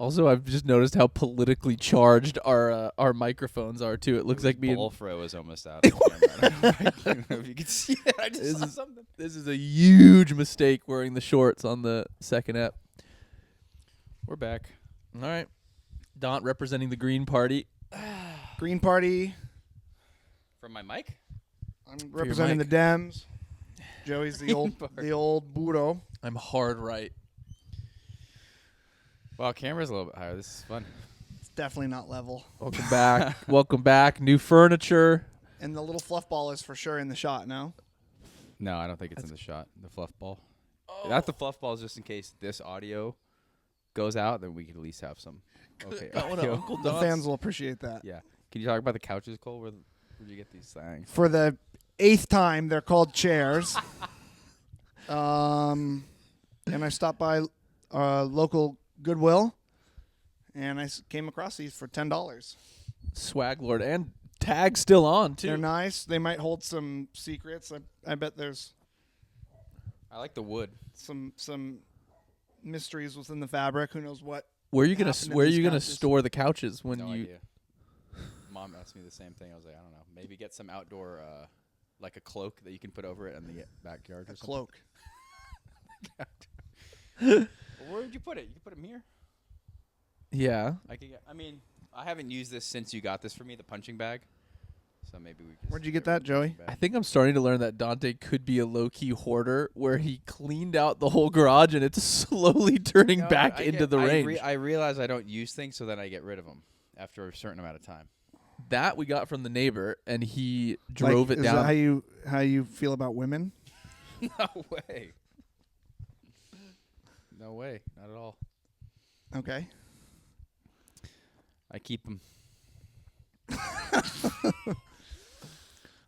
Also, I've just noticed how politically charged our microphones are too. It looks like me. Ball fro was almost out. Of the camera. I don't know if you can see it. I just saw something. This is a huge mistake wearing the shorts on the second ep. We're back. All right, Daunt representing the Green Party. Green Party. From my mic. I'm representing the Dems. Joey's the old Party. the old Budo. I'm hard right. Wow, camera's a little bit higher. This is fun. It's definitely not level. Welcome back. Welcome back. New furniture. And the little fluff ball is for sure in the shot now. No, I don't think it's in the shot. The fluff ball. Oh. That's the fluff ball, just in case this audio goes out. Then we could at least have some. Okay. Got one of Uncle The Daunt's. fans will appreciate that. Yeah. Can you talk about the couches, Cole? Where'd you get these things? For the 8th time, they're called chairs. And I stopped by local Goodwill, and I came across these for $10. Swag Lord and tag still on too. They're nice. They might hold some secrets. I bet there's I like the wood. some mysteries within the fabric. Who knows what? Where are you gonna happened to Where are these you gonna couches? store the couches when No you? idea. Mom asked me the same thing. I was like, I don't know. Maybe get some outdoor, like a cloak that you can put over it in the backyard or A something. cloak. Well, where would you put it? You could put it here. Yeah. I mean, I haven't used this since you got this for me, the punching bag. So maybe we could. Where'd you get that, Joey? I think I'm starting to learn that Dante could be a low-key hoarder, where he cleaned out the whole garage and it's slowly turning back into the range. I realize I don't use things, so then I get rid of them after a certain amount of time. That we got from the neighbor, and he drove it Is down. that how you feel about women? No way. No way. Not at all. Okay. I keep them.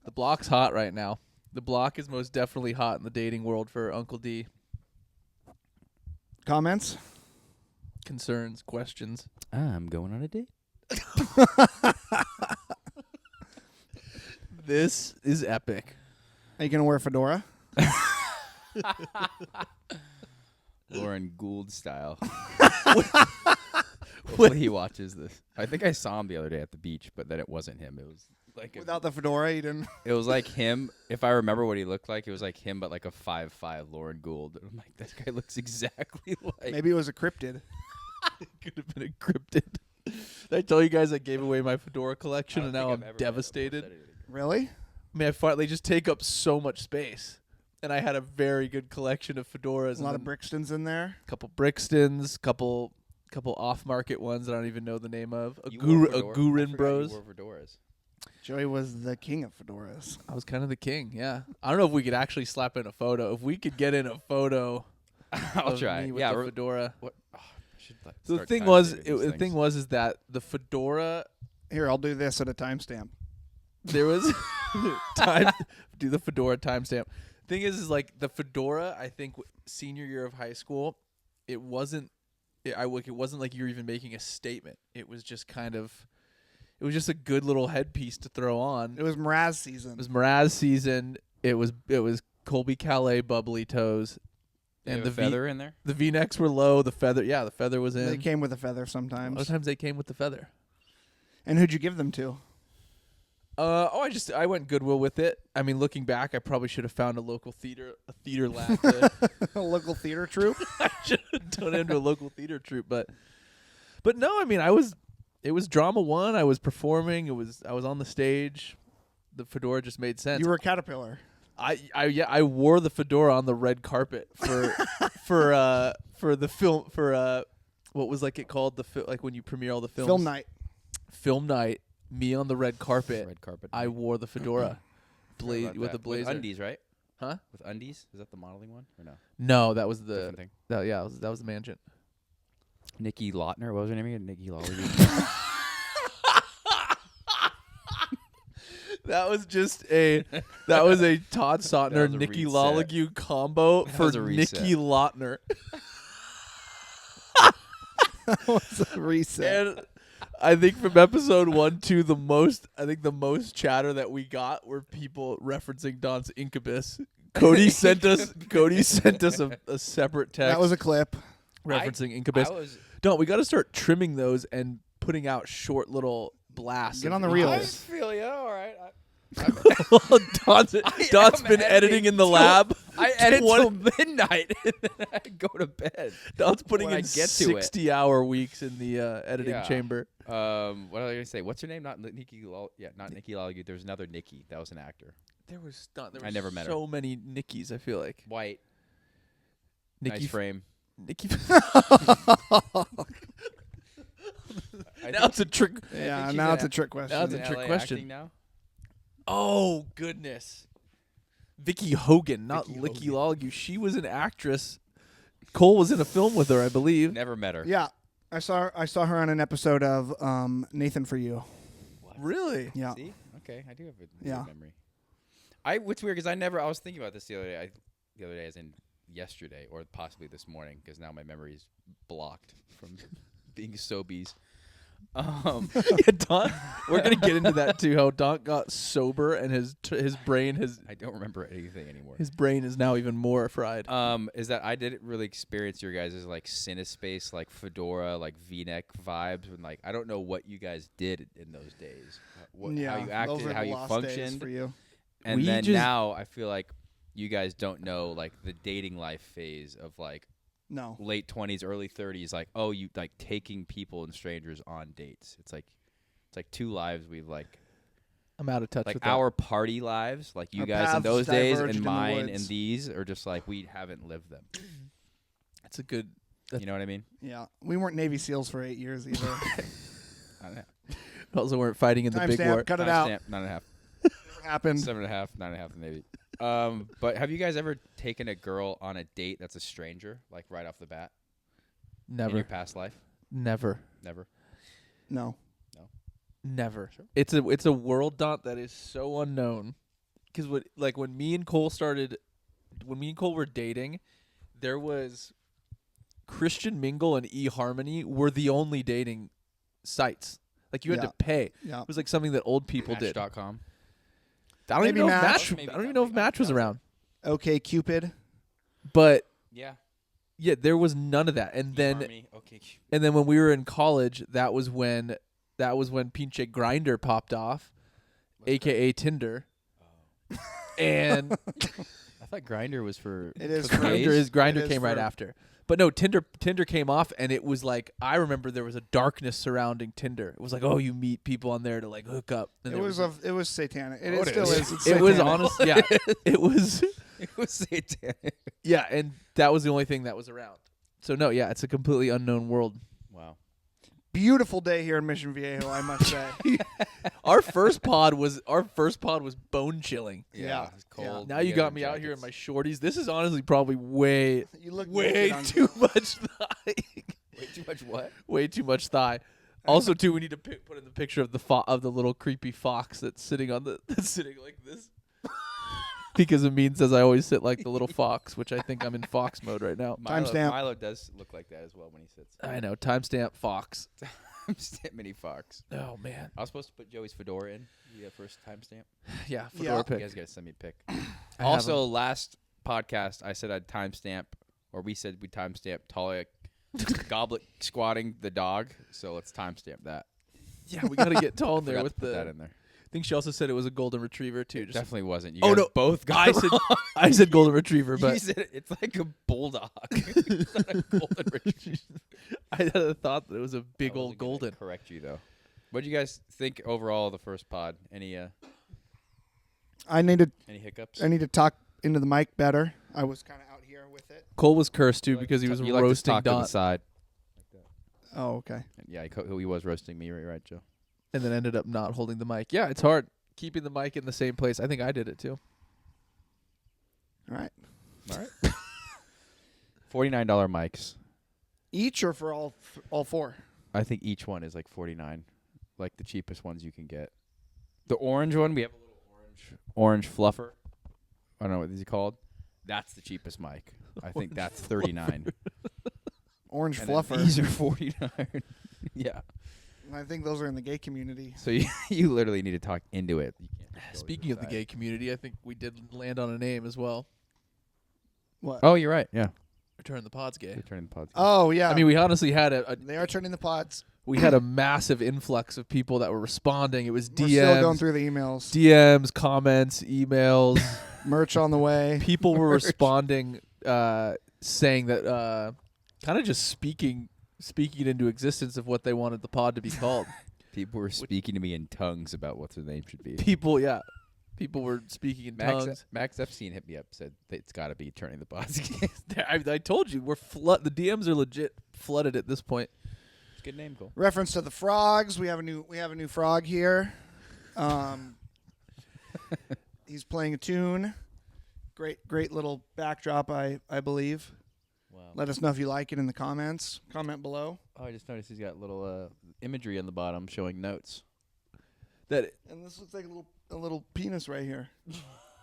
The block's hot right now. The block is most definitely hot in the dating world for Uncle D. Comments? Concerns, questions. I'm going on a date. This is epic. Are you gonna wear a fedora? Lauren Gould style. Hopefully he watches this. I think I saw him the other day at the beach, but then it wasn't him. It was like Without the fedora, you didn't. it was like him. If I remember what he looked like, it was like him, but like a 5'5" Lauren Gould. I'm like, this guy looks exactly like. Maybe it was a cryptid. It could have been encrypted. Did I tell you guys I gave away my fedora collection and now I'm devastated? Really? I mean, they just take up so much space. And I had a very good collection of fedoras. A lot of Brixtons in there. A couple Brixtons, couple off-market ones that I don't even know the name of. A You wore Gurin I forgot Bros. You wore fedoras. Joey was the king of fedoras. I was kind of the king, yeah. I don't know if we could actually slap in a photo. If we could get in a photo I'll of try. me with Yeah, the fedora. What? Oh, I should So the start thing timestamping was, these the thing things. was that the fedora, Here, I'll do this at a timestamp. there was do the fedora timestamp. Thing is like the fedora. I think senior year of high school, it wasn't like you were even making a statement. It was just it was just a good little headpiece to throw on. It was Mraz season. It was Mraz season. It was Colby Calais bubbly toes, And the feather in there. The V-necks were low. The feather was in. They came with a feather A sometimes. lot of times they came with the feather. And who'd you give them to? I went Goodwill with it. I mean, looking back, I probably should have found a local theater lab. A local theater troupe? I should have done into a local theater troupe, but no. I mean, it was drama one. I was performing. I was on the stage. The fedora just made sense. You were a caterpillar. I wore the fedora on the red carpet for for the film what was it called like when you premiere all the films. Film night. Me on the red carpet. Red carpet. I wore the fedora, About with that. a blazer. With undies, right? Huh? With undies? Is that the modeling one or no? No, that was the Different thing. that was the mansion. Nikki Lautner. What was her name again? Nikki Lawler. That was a Todd Sotner was a Nikki reset. Lolligue combo for was a reset. Nikki Lautner. That was a reset. And I think from episode 1 to the most chatter that we got were people referencing Don's incubus. Cody sent us a separate text That was a clip. referencing incubus. No, we got to start trimming those and putting out short little blasts. Get on the of reels. I intros. feel you. All right. Don's been editing in the lab. I edit 20 till midnight and then I go to bed. Don's putting when I in get to it. 60-hour weeks in the editing Yeah. chamber. What was I gonna say? What's her name? Not Nikki. Not Nikki Lawgue. There was another Nikki. That was an actor. There was I never met her. so many Nickies, I feel like. White. Nikki Nice frame. Nikki. I Now it's a trick. Yeah, she's now a- it's a trick question. Now it's in a trick LA question. acting now. Oh, goodness. Vicky Hogan, not Vicky Licky Hogan. Lawgue. She was an actress. Cole was in a film with her, I believe. Never met her. Yeah, I saw her on an episode of Nathan for You. Really? Yeah. See? Okay, I do have a Yeah. good memory. What's weird because I was thinking about this the other day. The other day, as in yesterday, or possibly this morning, because now my memory is blocked from being sobies. Yeah, Don. We're gonna get into that too. How Don got sober and his brain I don't remember anything anymore. his brain is now even more fried. Is that I didn't really experience your guys' like Cinespace, like fedora, like V-neck vibes. When like I don't know what you guys did in those days, how you those acted, are how the you lost days functioned, for you. and We then just- now I feel like you guys don't know like the dating life phase of like No. late 20s, early 30s. Like you like taking people and strangers on dates. It's like two lives we've like. I'm out of touch Like with our party lives, like you Our guys in paths those days, diverged in and the mine woods. and these are just like we haven't lived them. that. It's a good. You know what I mean? Yeah, we weren't Navy SEAls for 8 years either. I don't know. Also, weren't fighting in the big Timestamp, war. cut it out. Timestamp, 9.5. Never happened. 7.5, 9.5 maybe. But have you guys ever taken a girl on a date that's a stranger, like right off the bat in Never, your past life? never, Never. No. never. It's a world, Dot, that is so unknown. Because when me and Cole were dating, there was Christian Mingle and eHarmony were the only dating sites. Like you had Yeah. to pay. Yeah. It was like something that old people did. Match.com. I don't Maybe even know if Match. Match. I don't even know if Match was around. Okay, Cupid. But Yeah. yeah, there was none of that. And then eHarmony, okay. when we were in college, that was when Pinche Grinder popped off, aka Tinder. And I thought Grinder was for. It is for for- gays. Grinder It is came right for- after. But no, Tinder came off, and it was like I remember there was a darkness surrounding Tinder. It was like, oh, you meet people on there to like hook up. And It there was satanic. It, Oh, it still is. is. It's it was satanic. honest. Yeah, it was. It was satanic. Yeah, and that was the only thing that was around. So no, yeah, it's a completely unknown world. Wow. Beautiful day here in Mission Viejo, I must say. Our first pod was bone chilling. Yeah. It's cold. Now you got me out here in my shorties. This is honestly probably way You look way naked on too camera. much thigh. Way too much what? Way too much thigh. Also, too, we need to put in the picture of the little creepy fox that's sitting that's sitting like this. Because Amin says I always sit like the little fox, which I think I'm in fox mode right now. Timestamp. Milo does look like that as well when he sits. I know. Timestamp fox. Timestamp mini fox. Oh man. I was supposed to put Joey's fedora in. The first timestamp. Yeah. Yeah. Fedora You pick. guys gotta send me a pic. I have Also, last podcast I said I'd timestamp, or we said we timestamp Talia goblet squatting the dog. So let's timestamp that. Yeah, we gotta get tall in there Forgot with to put the. that in there. I think she also said it was a golden retriever too. It Just definitely wasn't. You Oh, guys no. both got I it said wrong. I said golden retriever, You but said it's like a bulldog. It's not a golden retriever. I had a thought that it was a big I old wasn't gonna golden. Correct you though. What do you guys think overall of the first pod? Any I need hiccups? to talk into the mic better. I was kind of out here with it. Cole was cursed too because he was You like to roasting talk to the Don, side. Oh, okay. Yeah, he was roasting me, right, Joe? and then ended up not holding the mic. Yeah, it's hard keeping the mic in the same place. I think I did it too. All right. All right. $49 mics. Each or for all four? I think each one is like $49, like the cheapest ones you can get. The orange one, we have a little orange fluffer. I don't know what is he called. That's the cheapest mic. I think that's $39. Orange And then fluffer. These are $49. Yeah. I think those are in the gay community. So you literally need to talk into it. You can't just go to Speaking of the side. gay community, I think we did land on a name as well. What? Oh, you're right. Yeah. Return the Pod's gay. Returning the podcast. Oh yeah. I mean, we honestly had a they are turning the pods. we had a massive influx of people that were responding. It was We're still going DMs, through the emails. DMs, comments, emails. Merch on the way. People were responding, saying that, kind of just speaking it into existence of what they wanted the pod to be called. People were speaking to me in tongues about what their name should be. People were speaking in tongues. Max Epstein hit me up, said it's got to be Turning the Podcast. I told you, the DMs are legit flooded at this point. Good name, Cole. Reference to the frogs. We have a new frog here. He's playing a tune. Great little backdrop, I believe. Wow. Let us know if you like it in the comments. Comment below. Oh, I just noticed he's got little imagery on the bottom showing notes. And this looks like a little penis right here.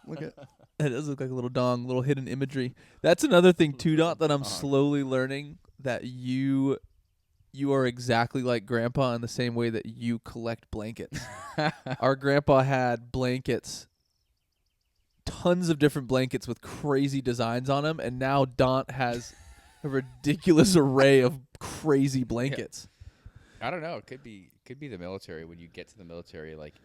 Look at. It does look like a little dong, little hidden imagery. That's another thing too, Dot, that I'm slowly learning, that you are exactly like Grandpa in the same way that you collect blankets. Our grandpa had blankets, tons of different blankets with crazy designs on them, and now Dant has a ridiculous array of crazy blankets. I don't know. It could be the military. When you get to the military, like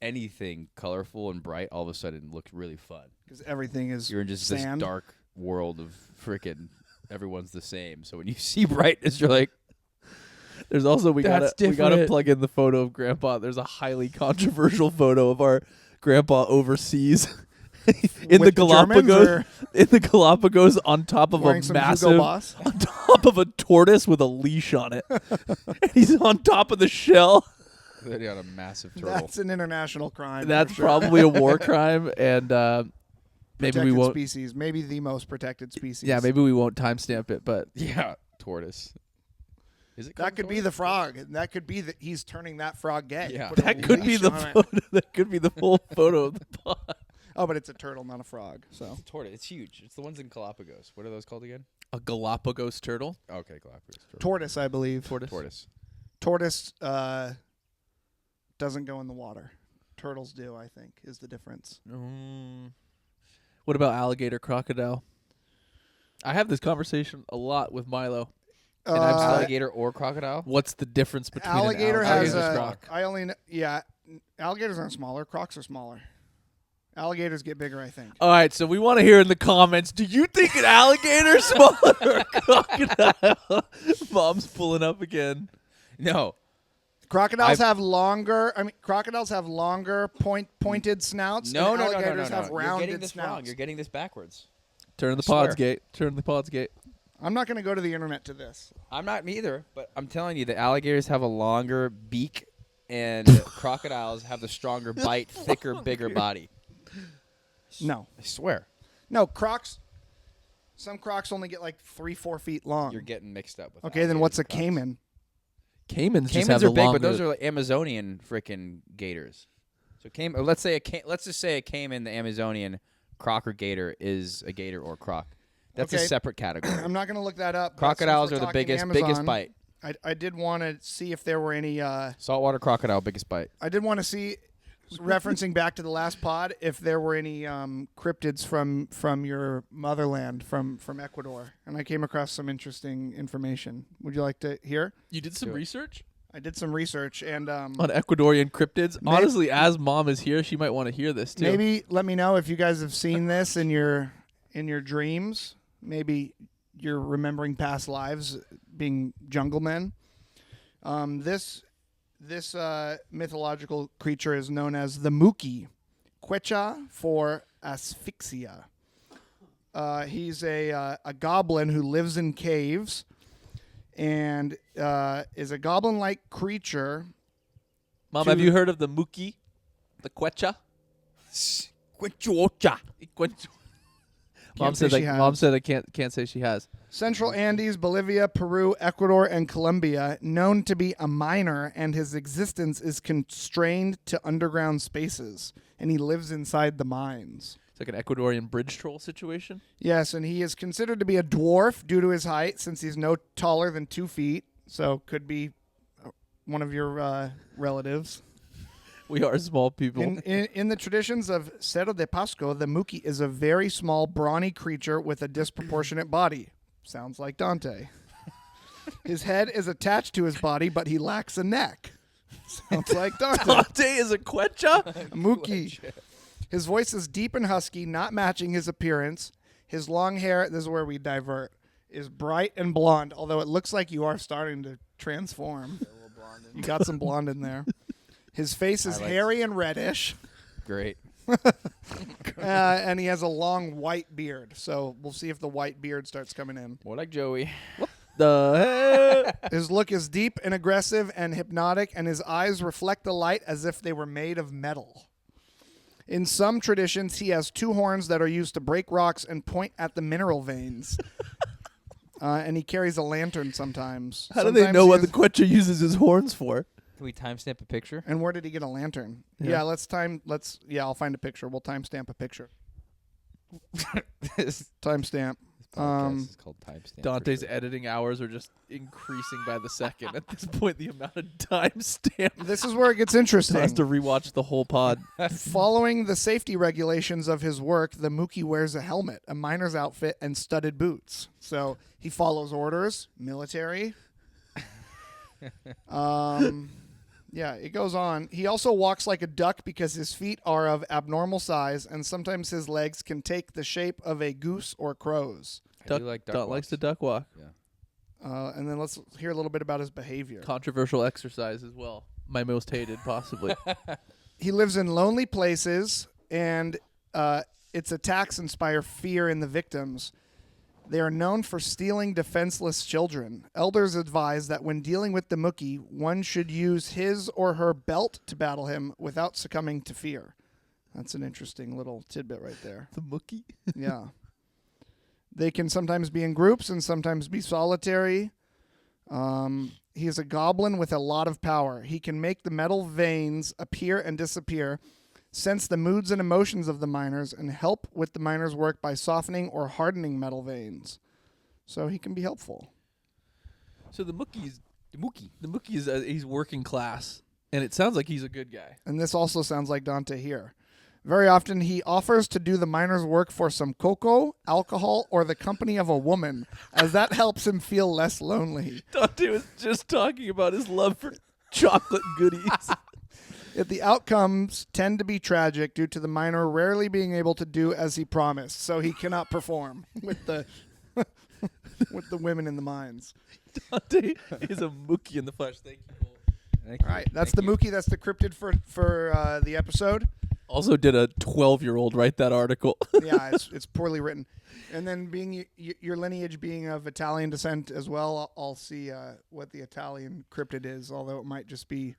anything colorful and bright, all of a sudden looks really fun. Because everything is You're in just sand. this dark world of frickin' everyone's the same. So when you see brightness, you're like, There's also we That's gotta different. plug in the photo of Grandpa. There's a highly controversial photo of our Grandpa overseas in With the Germans Galapagos. or In the Galapagos, on top of a wearing some Hugo massive, Boss. on top of a tortoise with a leash on it. And he's on top of the shell. literally on a massive turtle. That's an international crime. That's for sure. probably a war crime, and maybe Protected we won't. species, maybe the most protected species. Yeah, maybe we won't timestamp it, but Yeah, tortoise. Is it? That could be the frog. That could be that he's turning that frog gay. Yeah. Put a that could be leash the on it. photo. That could be the full photo of the pod. Oh, but it's a turtle, not a frog. So It's a tortoise. It's huge. It's the ones in Galapagos. What are those called again? A Galapagos turtle. Okay, Galapagos. Turtle. tortoise, I believe. Tortoise. Tortoise doesn't go in the water. Turtles do, I think, is the difference. What about alligator, crocodile? I have this conversation a lot with Milo. And I'm just like, Alligator or crocodile? what's the difference between alligator an has alligator and a. a croc? I only alligators aren't smaller. Crocs are smaller. Alligators get bigger, I think. All right, so we want to hear in the comments, do you think an alligator is smaller or a crocodile? Mom's pulling up again. No. Crocodiles have longer. I mean, crocodiles have longer pointed snouts. No, and no, no, no, alligators no, have no. You're rounded getting this snouts. wrong. You're getting this backwards. Turn the I swear. pods gate. Turn the pods gate. I'm not going to go to the internet to this. I'm not me either, but I'm telling you that alligators have a longer beak and crocodiles have the stronger bite, thicker, bigger body. No, I swear. no, Crocs. Some Crocs only get like 3-4 feet long. You're getting mixed up with Okay, then what's a alligators and caiman? Caimans just Caimans have are the big, longer. but those are like Amazonian freaking gators. So let's just say a caiman, the Amazonian croc or gator is a gator or croc. That's Okay. a separate category. I'm not going to look that up. but Crocodiles since are we're the talking biggest Amazon, bite. I did want to see if there were any. Saltwater crocodile, biggest bite. I did want to see, referencing back to the last pod, if there were any cryptids from your motherland, from Ecuador, and I came across some interesting information. Would you like to hear? You did some Do it. research I did some research, and on Ecuadorian cryptids. Honestly, as Mom is here, she might want to hear this too. maybe let me know if you guys have seen this in your dreams. Maybe you're remembering past lives being jungle men. This mythological creature is known as the Muki, Quechua for asphyxia. He's a goblin who lives in caves and is a goblin-like creature. Mom, to- have you heard of the Muki, the Quechua? Mom say said she has. Mom said I can't say she has. Central Andes, Bolivia, Peru, Ecuador, and Colombia, known to be a miner, and his existence is constrained to underground spaces, and he lives inside the mines. It's like an Ecuadorian bridge troll situation. Yes, and he is considered to be a dwarf due to his height, since he's no taller than 2 feet, so could be one of your relatives. We are small people. In the traditions of Cerro de Pasco, the Muki is a very small, brawny creature with a disproportionate body. Sounds like Dante. His head is attached to his body, but he lacks a neck. Sounds like Dante. Dante is a Quecha? A Mookie. His voice is deep and husky, not matching his appearance. His long hair, this is where we divert, is bright and blonde, although it looks like you are starting to transform. You got some blonde in there. His face is hairy and reddish. Great. And he has a long white beard. So we'll see if the white beard starts coming in. More like Joey. The heck? His look is deep and aggressive and hypnotic, and his eyes reflect the light as if they were made of metal. In some traditions, he has 2 horns that are used to break rocks and point at the mineral veins. And he carries a lantern sometimes. How do they know what the Quecha uses his horns for? Can we timestamp a picture? And where did he get a lantern? Yeah. I'll find a picture. We'll timestamp a picture. This Timestamp. podcast is called timestamp. Dante's editing hours are just increasing by the second. At this point, the amount of timestamp This is where it gets interesting. has to rewatch the whole pod. Following the safety regulations of his work, the Mookie wears a helmet, a miner's outfit, and studded boots. So he follows orders, military. Yeah, it goes on. He also walks like a duck because his feet are of abnormal size, and sometimes his legs can take the shape of a goose or crow's. I do like duck likes walks. to duck walk. Yeah. And then let's hear a little bit about his behavior. Controversial exercise as well. My most hated, possibly. He lives in lonely places, and its attacks inspire fear in the victims. They are known for stealing defenseless children. Elders advise that when dealing with the Mookie, one should use his or her belt to battle him without succumbing to fear. That's an interesting little tidbit right there. The Mookie? Yeah. They can sometimes be in groups and sometimes be solitary. He is a goblin with a lot of power. He can make the metal veins appear and disappear, sense the moods and emotions of the miners, and help with the miners' work by softening or hardening metal veins. So he can be helpful. So the Mookie is he's working class, and it sounds like he's a good guy. And this also sounds like Dante here. Very often he offers to do the miners' work for some cocoa, alcohol, or the company of a woman, as that helps him feel less lonely. Dante was just talking about his love for chocolate goodies. Yet the outcomes tend to be tragic due to the miner rarely being able to do as he promised, so he cannot perform with the with the women in the mines. Dante is a Mookie in the flesh. Thank you, Cole. Thank you. All right, that's the Mookie. That's the cryptid for the episode. Also did a 12-year-old write that article. Yeah, it's poorly written. And then being your lineage being of Italian descent as well, I'll see what the Italian cryptid is, although it might just be...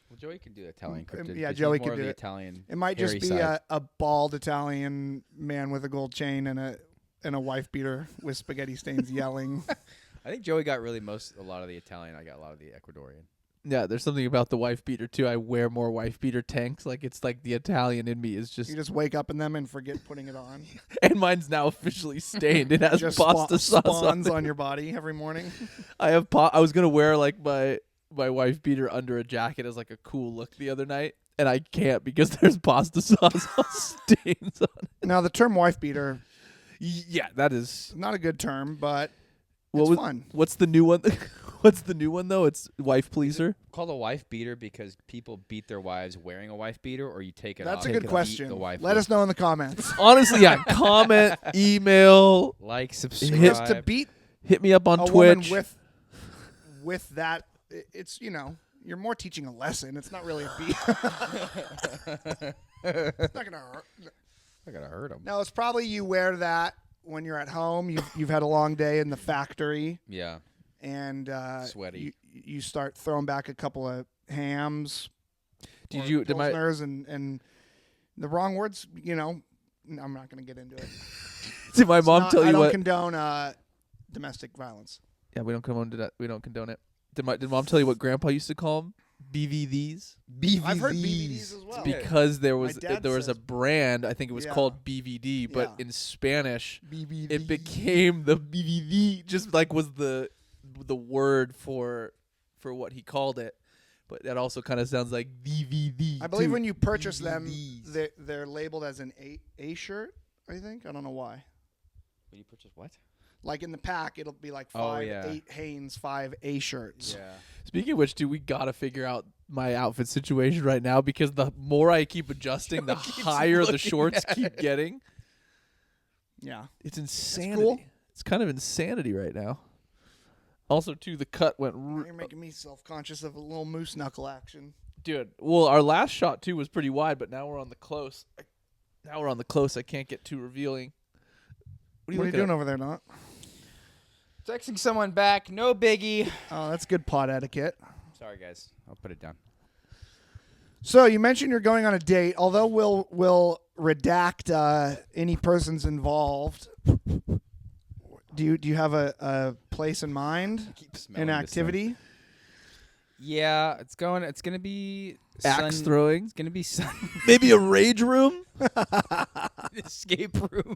Well, Joey can do Italian cryptid. Yeah, 'cause Joey he's more can of do the it. Italian. It might just hairy be side. a bald Italian man with a gold chain and a wife beater with spaghetti stains yelling. I think Joey got really a lot of the Italian. I got a lot of the Ecuadorian. Yeah, there's something about the wife beater too. I wear more wife beater tanks. Like it's like the Italian in me is just, You just wake up in them and forget putting it on. and mine's now officially stained. It has Just pasta sauce spawns on it. on your body every morning. I have I was gonna wear like my wife beater under a jacket as like a cool look the other night, and I can't because there's pasta sauce stains on it. Now, the term wife beater Yeah, that is. is not a good term, but What it's fun. What's the new one? What's the new one though? It's wife pleaser. Called a wife beater because people beat their wives wearing a wife beater, or you take it That's off. a and good beat question. The wife Let with. us know in the comments. Honestly, yeah. Comment, email, Like, Because subscribe. to beat hit me up on a Twitch. woman with that, it's, you're more teaching a lesson. It's not really a beat. It's not gonna hurt. I gotta hurt him. No, it's probably you wear that when you're at home. You've had a long day in the factory, Yeah. and Sweaty. You start throwing back a couple of hams. Did or you? Did my? Pilsners and the wrong words? I'm not going to get into it. Did my mom tell I you don't what? condone domestic violence. Yeah, we don't condone that. We don't condone it. Did mom tell you what Grandpa used to call them? BVDs. I've heard BVDs as well. Because there was dad a says- brand. I think it was Yeah. called BVD, but Yeah. in Spanish, BVD. it became the BVD. Just like was the word for what he called it. But that also kind of sounds like DVD. I believe too. when you purchase them, DVDs. they're labeled as an A shirt. I think I don't know why. When you purchase what? Like in the pack, it'll be like Oh, 5 yeah. 8 Hanes, 5 A shirts. Yeah. Speaking of which, dude, we gotta figure out my outfit situation right now because the more I keep adjusting, the higher the shorts keep getting. Yeah. It's insanity. cool. It's kind of insanity right now. Also, too, the cut went. You're making me self-conscious of a little moose knuckle action. Dude, well, our last shot too was pretty wide, but now we're on the close. Now we're on the close. I can't get too revealing. What are you doing over there, Not? Texting someone back. No biggie. Oh, that's good pod etiquette. Sorry, guys. I'll put it down. So you mentioned you're going on a date. Although we'll redact any persons involved. Do you have a place in mind? Keep smelling An this activity? Yeah, it's gonna be Axe throwing. It's gonna be Maybe a rage room. escape room.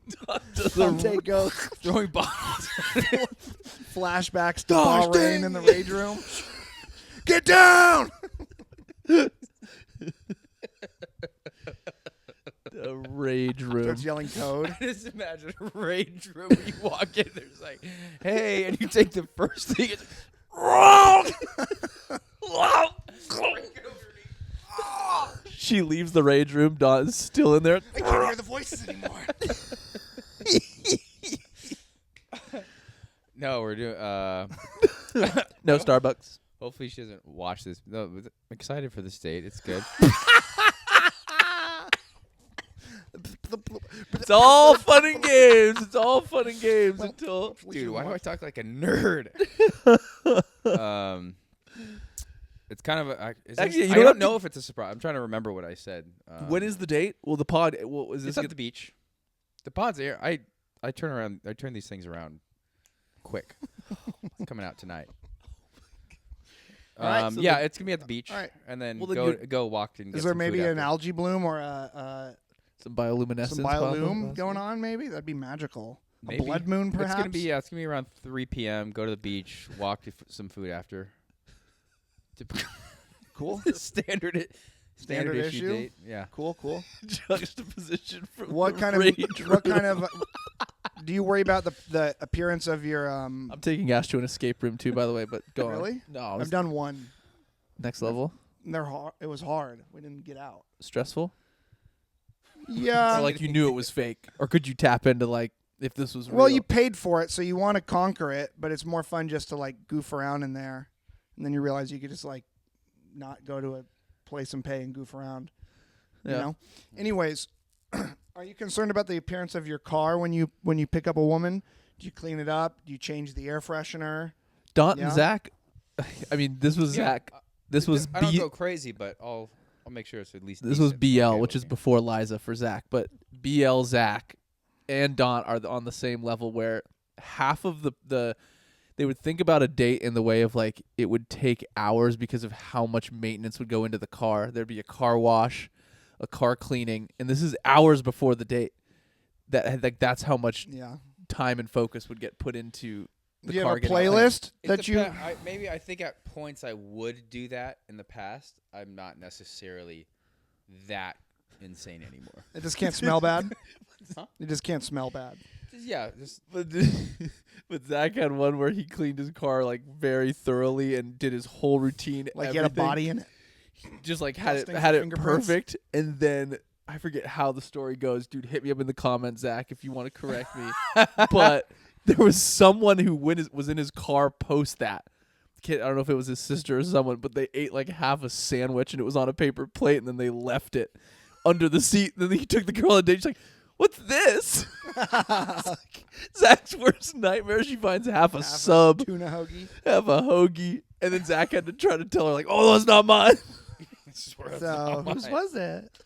Dante goes Throwing bottles. flashbacks to Gosh, Bahrain dang in the it. rage room. Get down! A rage room. Starts yelling Toad. Just imagine a rage room when you walk in. There's like, hey, and you take the first thing. It's She leaves the rage room. Dawn's still in there. I can't hear the voices anymore. No, we're doing. No Starbucks. Hopefully she doesn't watch this. No, I'm excited for this date. It's good. It's all fun and games. It's all fun and games until. Dude, why do I talk like a nerd? It's kind of a. Actually, you I don't don't have know if it's a surprise. I'm trying to remember what I said. When is the date? Well, the pod. Well, is this It's at the beach. The pod's there. I turn around. I turn these things around quick. Coming out tonight. All right, so yeah, it's gonna be at the beach, all right. and then Well, then go walk and. Is get there some maybe food an after. algae bloom or a some bioluminescence? some biolume going on? Maybe that'd be magical. Maybe. A blood moon, perhaps. It's gonna be it's gonna be around 3 p.m. Go to the beach, walk to some food after. Cool. Standard issue date. Yeah. Cool. Juxtaposition from What the kind of rage what room. kind of do you worry about the appearance of your I'm taking Ash to an escape room too, by the way. But go on. Really? No, it I've was done one. next level. They're hard. It was hard. We didn't get out. Stressful. Yeah. Or like you knew it was fake, or could you tap into like if this was Well, real? you paid for it, so you want to conquer it, but it's more fun just to like goof around in there, and then you realize you could just like not go to a place and pay and goof around. You know. Anyways, are you concerned about the appearance of your car when you pick up a woman? Do you clean it up? Do you change the air freshener? Dot Yeah. and Zach. I mean, this was Yeah, Zach. This was I don't B. go crazy, but I'll make sure it's at least. This was decent. BL, Okay, which is okay. before Liza for Zach. But BL, Zach, and Don are on the same level where half of the they would think about a date in the way of like it would take hours because of how much maintenance would go into the car. There'd be a car wash, a car cleaning, and this is hours before the date. That's how much Yeah. time and focus would get put into the Do you car. have a getting playlist It that you? maybe I think at points I would do that in the past. I'm not necessarily that insane anymore. It just can't smell bad. Huh? It just can't smell bad. Just But Zach had one where he cleaned his car like very thoroughly and did his whole routine. Like you had a everything. body in it. Just like had Testing it for fingerprints. perfect, and then I forget how the story goes. Dude, hit me up in the comments, Zach, if you want to correct me. But there was someone who was in his car post that. Kid, I don't know if it was his sister or someone, but they ate like half a sandwich and it was on a paper plate, and then they left it under the seat. Then he took the girl on a date. She's like, "What's this?" It's like Zach's worst nightmare. She finds half a sub, Tuna hoagie. half a hoagie, and then Zach had to try to tell her like, "Oh, that's not mine." So whose was it?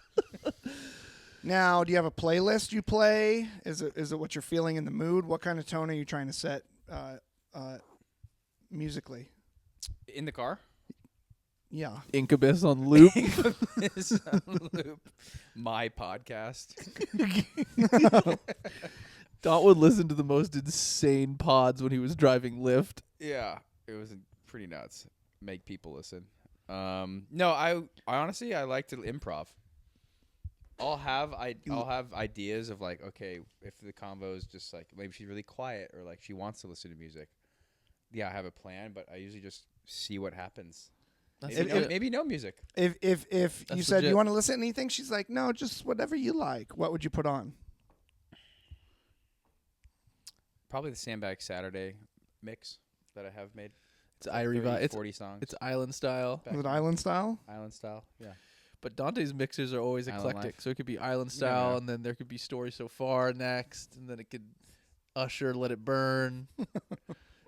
Now, do you have a playlist you play? Is it what you're feeling in the mood? What kind of tone are you trying to set musically? in the car. Yeah. Incubus on loop. Is on loop. My podcast. Dot would listen to the most insane pods when he was driving Lyft. Yeah, it was pretty nuts. Make people listen. No, I honestly I like to improv. I'll have ideas of like, okay, if the combo is just like maybe she's really quiet or like she wants to listen to music. Yeah, I have a plan, but I usually just see what happens. Maybe no music. If That's you said legit. you want to listen to anything, she's like, no, just whatever you like. What would you put on? Probably the Sandbag Saturday mix that I have made. It's It's 40 songs. It's island style. Is it island style? Island style. Yeah. But Dante's mixes are always Island eclectic. life. So it could be island Yeah. style, and then there could be Story So Far next, and then it could Usher Let It Burn.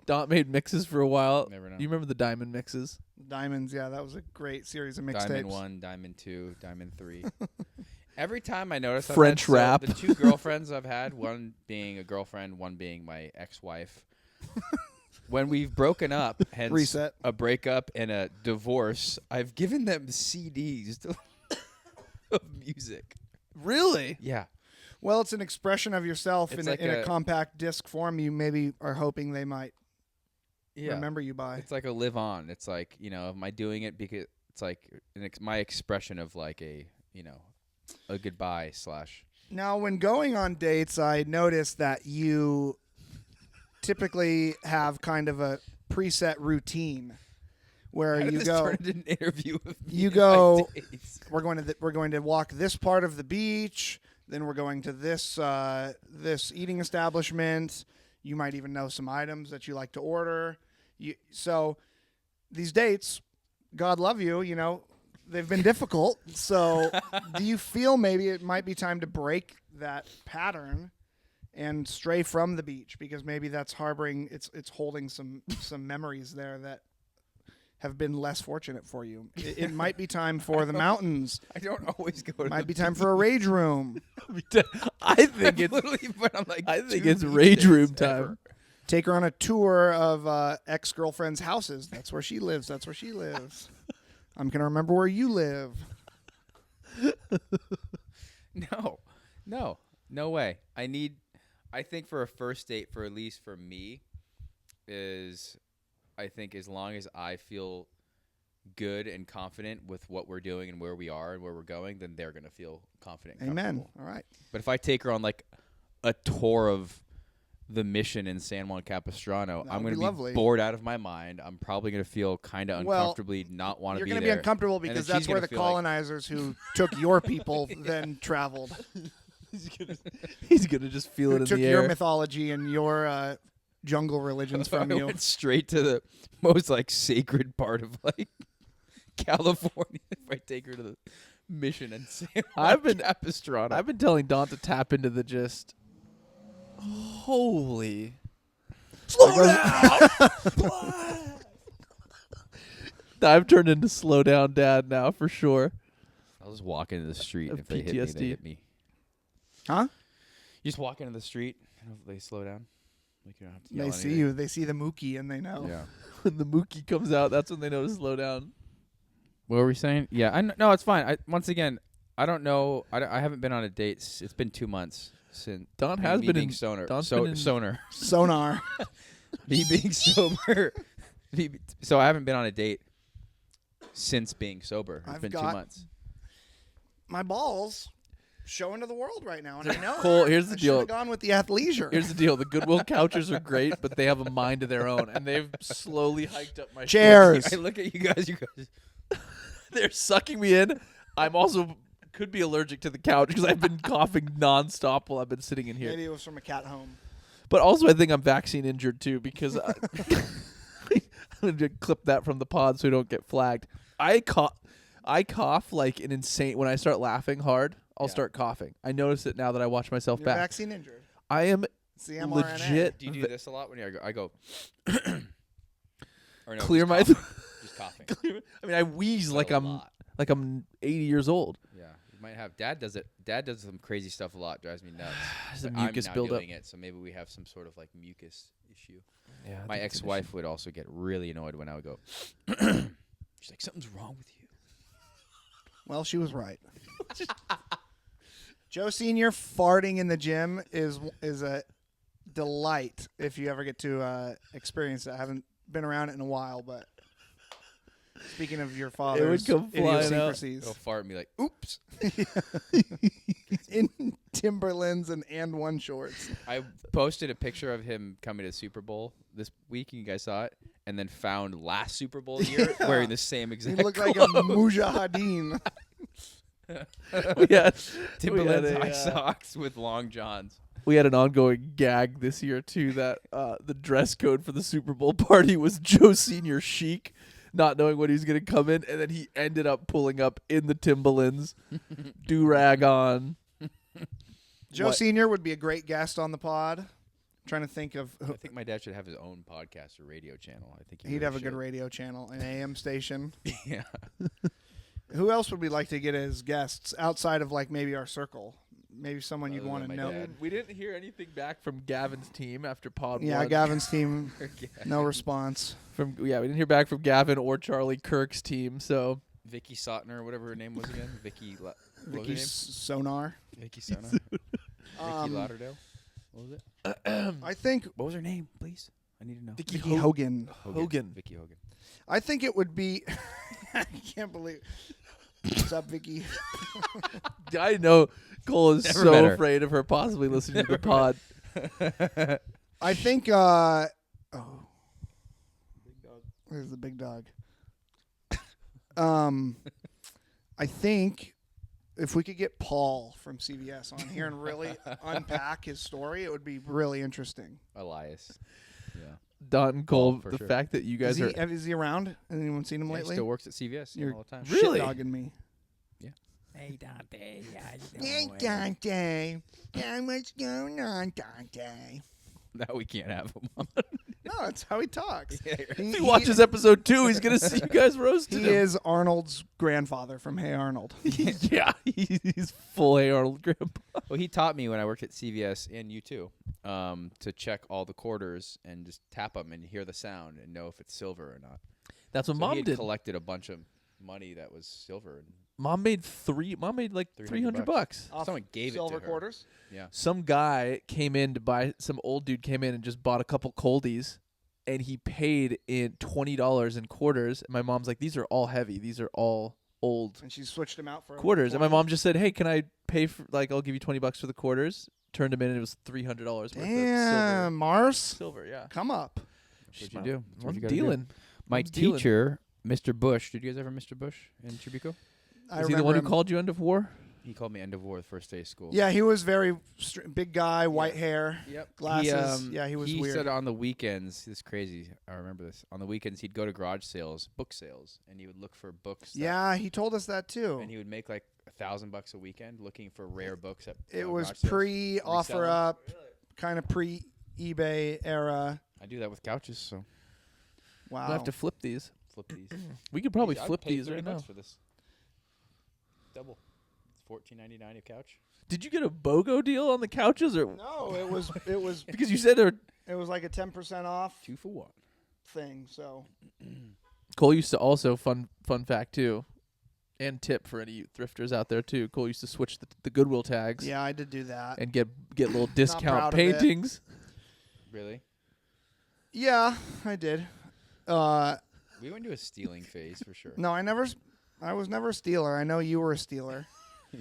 Dante made mixes for a while. Never know. Do you remember the Diamond mixes? Diamonds, yeah, that was a great series of mixtapes. Diamond 1, Diamond 2, Diamond 3. Every time I notice French rap. the 2 girlfriends I've had, one being a girlfriend, one being my ex-wife. When we've broken up, hence Reset. a breakup and a divorce, I've given them CDs of music. Really? Yeah. Well, it's an expression of yourself It's in, like in a a- compact disc form. You maybe are hoping they might Yeah. remember you by. It's like a live on. It's like, am I doing it because it's like my expression of like a goodbye / Now, when going on dates, I noticed that you typically have kind of a preset routine where How did you this go. turn into an interview with me You and go. my dates? We're going to walk this part of the beach. Then we're going to this eating establishment. You might even know some items that you like to order. So these dates, God love you, they've been difficult. So do you feel maybe it might be time to break that pattern and stray from the beach, because maybe that's harboring, it's holding some memories there that have been less fortunate for you. It might be time for the mountains. I don't always go to Might be time for a rage room. I think it's literally been on like I think 2 it's beach rage dates room ever. time. Take her on a tour of ex-girlfriend's houses. That's where she lives. That's where she lives. I'm going to remember where you live. No way. I think for a first date, for at least for me, is I think as long as I feel good and confident with what we're doing and where we are and where we're going, then they're going to feel confident and Amen. comfortable. All right. But if I take her on like a tour of the mission in San Juan Capistrano, That I'm would going be to lovely. be bored out of my mind. I'm probably going to feel kind of Well, uncomfortably not want to You're be going there. to be uncomfortable then because she's that's where gonna the feel like- colonizers who took your people then traveled. He's gonna just feel it Who in took the your air. mythology and your jungle religions from I you. went straight to the most like sacred part of like California. If I take her to the mission in San Juan Capistrano. I've been telling Don to tap into the just. Holy. Slow down! I've turned into slow down dad now for sure. I'll just walk into the street. Of If they hit me, PTSD. they hit me. Huh? You just walk into the street and hopefully they slow down. Like you don't have to yell They see anything. you. They see the Mookie and they know. Yeah. When the Mookie comes out, that's when they know to slow down. What were we saying? Yeah, no, it's fine. Once again, I don't know. I haven't been on a date. It's been 2 months since Don me has been being in sonar. Don's been in- Sonar. Sonar. Me being sober. So I haven't been on a date since being sober. It's I've been 2 got- months. My balls showing to the world right now, and I know. Cole, here's the I should deal. have gone with the athleisure. Here's the deal. The Goodwill couches are great, but they have a mind of their own, and they've slowly hiked up my Chairs. shoulders. I look at you guys. They're sucking me in. I'm also could be allergic to the couch because I've been coughing nonstop while I've been sitting in here. Maybe it was from a cat home. But also, I think I'm vaccine injured too because I'm gonna clip that from the pod so we don't get flagged. I cough like an insane. When I start laughing hard, I'll Yeah. start coughing. I notice it now that I watch myself You're back. vaccine injured. I am It's the mRNA. legit. Do you do this a lot when I go? Or no, Clear just my coughing. Just coughing. I mean, I wheeze Not like a I'm lot. like I'm 80 years old. Yeah, you might have. Dad does it. Dad does some crazy stuff a lot. Drives me nuts. There's a But mucus I'm now buildup. doing it, so maybe we have some sort of like mucus issue. Yeah, My ex-wife would also get really annoyed when I would go. She's like, "Something's wrong with you." Well, she was right. Joe Senior farting in the gym is a delight if you ever get to experience it. I haven't been around it in a while, but Speaking of your father's come flying out. idiosyncrasies. He'll fart and be like, "Oops." In Timberlands and one shorts. I posted a picture of him coming to Super Bowl this week, and you guys saw it, and then found last Super Bowl year wearing the same He exact looked like a clothes. mujahideen. we had Timberlands a, high socks with long johns. we had an ongoing gag this year too that the dress code for the Super Bowl party was Joe Senior chic, not knowing when he was going to come in, and then he ended up pulling up in the Timberlands, do-rag on. Joe Senior would be a great guest on the pod. I'm trying to think of I think my dad should have his own podcast or radio channel. I think he'd have a good radio channel, an AM station. Yeah. Who else would we like to get as guests outside of like maybe our circle? Maybe someone you'd Other want to than my know. dad. We didn't hear anything back from Gavin's team after pod Yeah, one. Gavin's team, no response. We didn't hear back from Gavin or Charlie Kirk's team. So Vicky Sotner, whatever her name was again. Vicky. What was her Vicky name? Sonar. Vicky Sotner. Vicky Lauderdale. What was it? I think What was her name, please? I need to know. Vicky Hogan. Hogan. Vicky Hogan. I think it would be. I can't believe. What's up, Vicky? I know Cole is Never so met her. afraid of her possibly listening to the pod. I think. Big dog. There's the big dog. I think if we could get Paul from CBS on here and really unpack his story, it would be really interesting. Elias. Yeah. Don and Cole, for the sure. fact that you guys are Is he around? Has anyone seen him Yeah, he lately? still works at CVS You're all the time. Really? Shit-dogging me. Hey, Dante. Hey, Dante. What's going on, Dante? Now we can't have him on. No, that's how he talks. If he watches episode 2, he's gonna see you guys roasted He him. is Arnold's grandfather from Hey Arnold. Yeah, he's full Hey Arnold grandpa. Well, he taught me when I worked at CVS and you too, to check all the quarters and just tap them and hear the sound and know if it's silver or not. That's what So Mom he had did. collected a bunch of money that was silver. And Mom made like $300 bucks. Someone gave Silver it to her. quarters. Yeah. Some guy came in to buy. Some old dude came in and just bought a couple coldies, and he paid in $20 in quarters. And my mom's like, "These are all heavy. These are all old And she switched him out for quarters." And my 20. mom just said, "Hey, can I pay for I'll give you $20 for the quarters." Turned him in, and it was $300 worth Damn, Mars, of silver. Yeah, come up. That's what you do. That's what I'm you gotta do. dealing. My Mom's dealing. teacher, Mr. Bush. Did you guys ever Mr. Bush in Chibico? I Is he the one who remember him. called you end of war? He called me end of war the first day of school. Yeah, he was very big guy, white hair, Yep. glasses. He was he weird. said on the weekends, this is crazy. I remember this. On the weekends, he'd go to garage sales, book sales, and he would look for books. Yeah, he told us that too. And he would make like $1,000 a weekend looking for rare books at It was garage sales. pre-offer Resell 'em. up, kind of pre-eBay era. I do that with couches, so Wow. We'll have to flip these. flip these. We could probably I'd flip pay these right $30 now. for this. Double. It's $14.99 a couch. Did you get a BOGO deal on the couches, or No, it was because you said it was like a 10% off 2 for 1. thing. So Cole used to also fun fact too, and tip for any thrifters out there too. Cole used to switch the Goodwill tags yeah, I did do that. and get little proud discount of it. paintings. Really? Yeah, I did. We went to a stealing phase for sure. No, I was never a stealer. I know you were a stealer.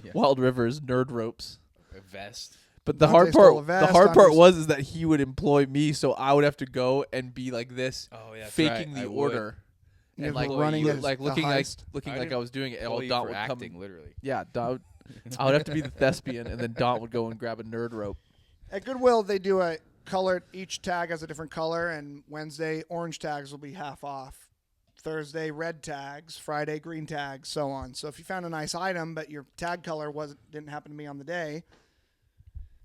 Yeah. Wild Rivers, nerd ropes. A vest. But the Dante hard stole a part, vest, the hard part Dante's- was is that he would employ me, so I would have to go and be like this, Oh yeah, faking the order, You and were like running you- the- like the looking heist. like I I didn't was doing it. All All you Dot for would acting, come. literally. Yeah, Dot. I would have to be the thespian, and then Dot would go and grab a nerd rope. At Goodwill, they do a color. Each tag has a different color, and Wednesday, orange tags will be half off. Thursday, red tags. Friday, green tags, so on. So if you found a nice item, but your tag color didn't happen to be on the day,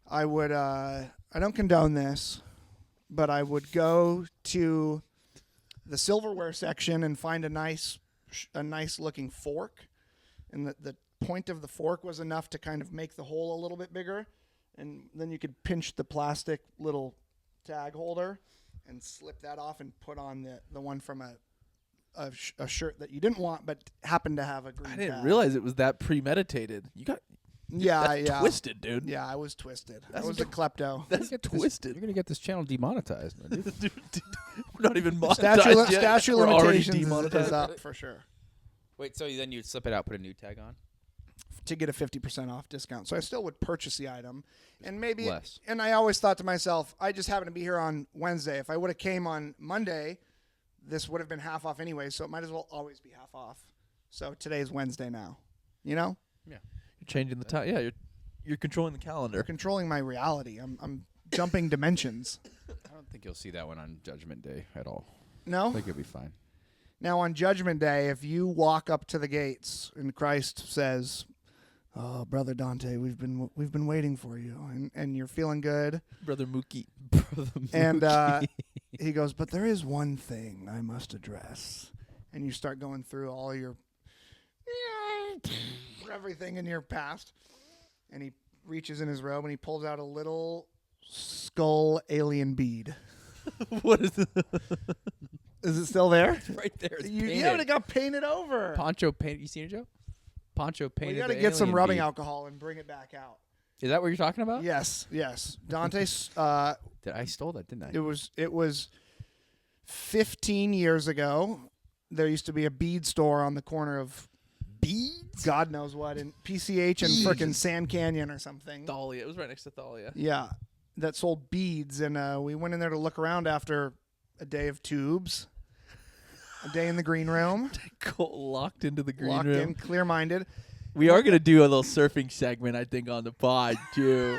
I would. I don't condone this, but I would go to the silverware section and find a nice looking fork, and the point of the fork was enough to kind of make the hole a little bit bigger, and then you could pinch the plastic little tag holder and slip that off and put on the one from a shirt that you didn't want but happened to have a green I didn't tag. realize it was that premeditated. You got Yeah, that's twisted, dude. Yeah, I was twisted. I That's was a klepto. That's You're twisted. gonna get this channel demonetized, man, dude. Dude, not even monetized statute We're already limitations is demonetized. up for sure. Wait, so then you'd slip it out, put a new tag on? To get a 50% off discount. So I still would purchase the item. And maybe Less. and I always thought to myself, I just happen to be here on Wednesday. If I would have came on Monday, this would have been half off anyway, so it might as well always be half off. So today's Wednesday now. You know? You're changing the time. Yeah, you're controlling the calendar. Controlling my reality. I'm jumping dimensions. I don't think you'll see that one on Judgment Day at all. No? I think it'll be fine. Now on Judgment Day, if you walk up to the gates and Christ says, "Oh, brother Dante, we've been waiting for you," and you're feeling good, Brother Mookie. and he goes, "But there is one thing I must address," and you start going through all your everything in your past, and he reaches in his robe and he pulls out a little skull alien bead. What is it? Is it still there? It's right there. It's You painted. haven't got painted over. Poncho painted. You seen it, Joe? Poncho Well, painted. you got to the get some alien rubbing bead. alcohol and bring it back out. Is that what you're talking about? Yes. Dante's. I stole that, didn't I? It was 15 years ago. There used to be a bead store on the corner of Beads? God knows what in PCH and frickin' Sand Canyon or something. Thalia. It was right next to Thalia. Yeah, that sold beads, and we went in there to look around after a day of tubes, a day in the green room, Locked into the green locked room. in, clear-minded. We are going to do a little surfing segment, I think, on the pod, too.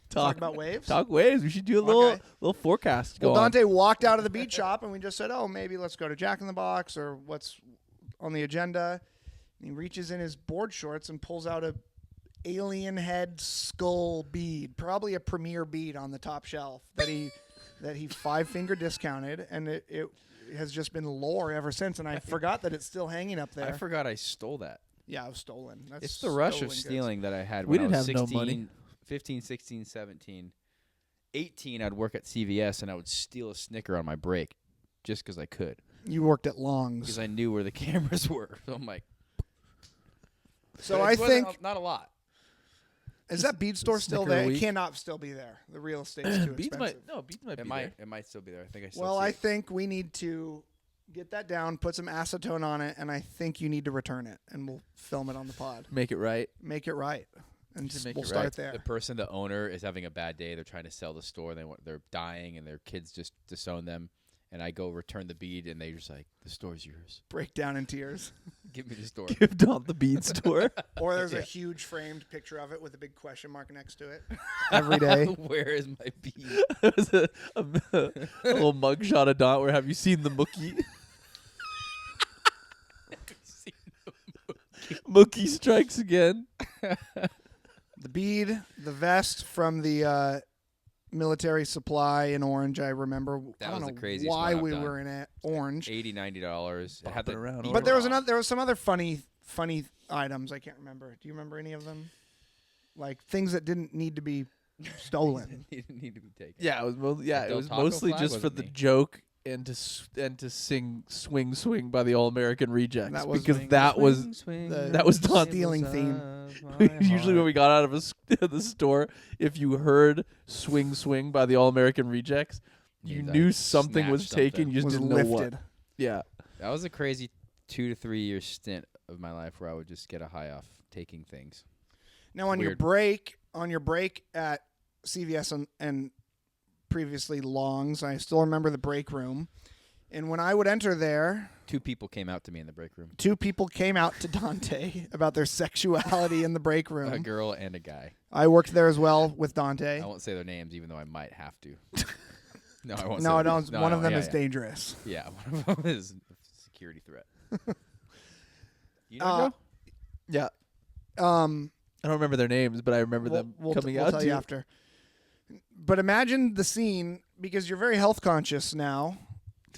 Talk about waves. Talk waves. We should do a Okay. little forecast. Well, Go on. Dante walked out of the bead shop, and we just said, "Oh, maybe let's go to Jack in the Box or what's on the agenda." And he reaches in his board shorts and pulls out a alien head skull bead, probably a premier bead on the top shelf that he 5-finger discounted, and it has just been lore ever since. And I forgot that it's still hanging up there. I forgot I stole that. Yeah, it was stolen. That's It's the rush stolen of goods. stealing that I had We when I didn't was have no 16, money. 15, 16, 17. 18, I'd work at CVS, and I would steal a Snicker on my break just because I could. You worked at Long's. Because I knew where the cameras were. So I'm like... So But I it wasn't think, not a lot. is that bead store still Snicker there? It week. cannot still be there. The real estate's too Beads expensive. Beads might It be might, there. it might still be there. I think I still Well, see I it. think we need to get that down, put some acetone on it, and I think you need to return it, and we'll film it on the pod. Make it right. Make it right, and Should make we'll it start right. there. The person, the owner, is having a bad day. They're trying to sell the store. They're dying, and their kids just disown them. And I go return the bead, and they're just like, "The store's yours. Break down in tears. Give me the store." Give Don the bead store. Or there's Yeah. a huge framed picture of it with a big question mark next to it. Every day. Where is my bead? It was a little mugshot of Don where have you seen the Mookie? Mookie strikes again. The bead, the vest from the military supply in orange. I remember. That I don't was the know craziest why one I've we done. were in it. Orange. $80, $90. It had Bopping the around bead But there was rock. there was some other funny items. I can't remember. Do you remember any of them? Like things that didn't need to be stolen. It didn't need to be taken. Yeah, it was Del it was Taco mostly flag just for wasn't the me. joke and to sing "Swing Swing" by the All American Rejects That was- because Swing, that was the that was Don stealing theme. usually when we got out of the store, if you heard "Swing Swing" by the All American Rejects, you Like, knew something was snatched taken. something. You just was didn't know lifted. what. Yeah, That was a crazy 2 to 3 year stint of my life where I would just get a high off taking things. Now on your break at CVS and previously Long's, I still remember the break room. And when I would enter there, 2 people came out to me in the break room. 2 people came out to Dante about their sexuality in the break A room. girl and a guy. I worked there as well with Dante. I won't say their names, even though I might have to. No, I won't. No, say I their don't. names. No, One of them yeah, is yeah. dangerous. Yeah, one of them is a security threat. You know, Uh, Joe? yeah. I don't remember their names, but I remember them coming we'll out tell to you after. But imagine the scene, because you're very health conscious now,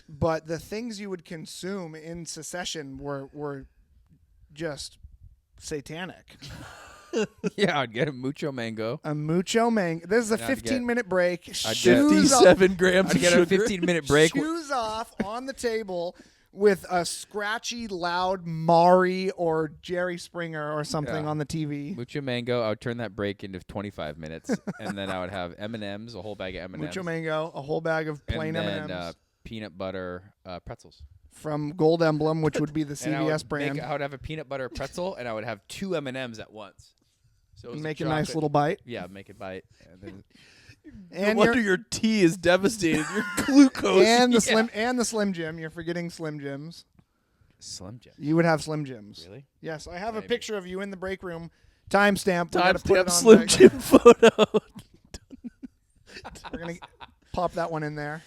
but the things you would consume in secession were just satanic. Yeah, I'd get a mucho mango. A mucho mango. This is a And I'd get- 15-minute break. get Shoes off, 57 grams I'd of get a sugar. 15-minute break. shoes off on the table with a scratchy, loud Maury or Jerry Springer or something Yeah. on the TV. Mucho mango. I would turn that break into 25 minutes, and then I would have M&Ms, a whole bag of M&Ms. Mucho mango, a whole bag of plain and then, M&Ms. peanut butter pretzels. From Gold Emblem, which would be the And I CVS would brand. I would have a peanut butter pretzel, and I would have 2 M&Ms at once. So it was Make a nice chocolate- little bite. Yeah, make it bite. And then And no wonder your tea is devastated. Your glucose. and the Slim Jim. You're forgetting Slim Jims. Slim Jim. You would have Slim Jims. Really? Yes, I have a Maybe. picture of you in the break room. Timestamp. We gotta put it Timestamp on Slim the- Jim photo. We're gonna pop that one in there.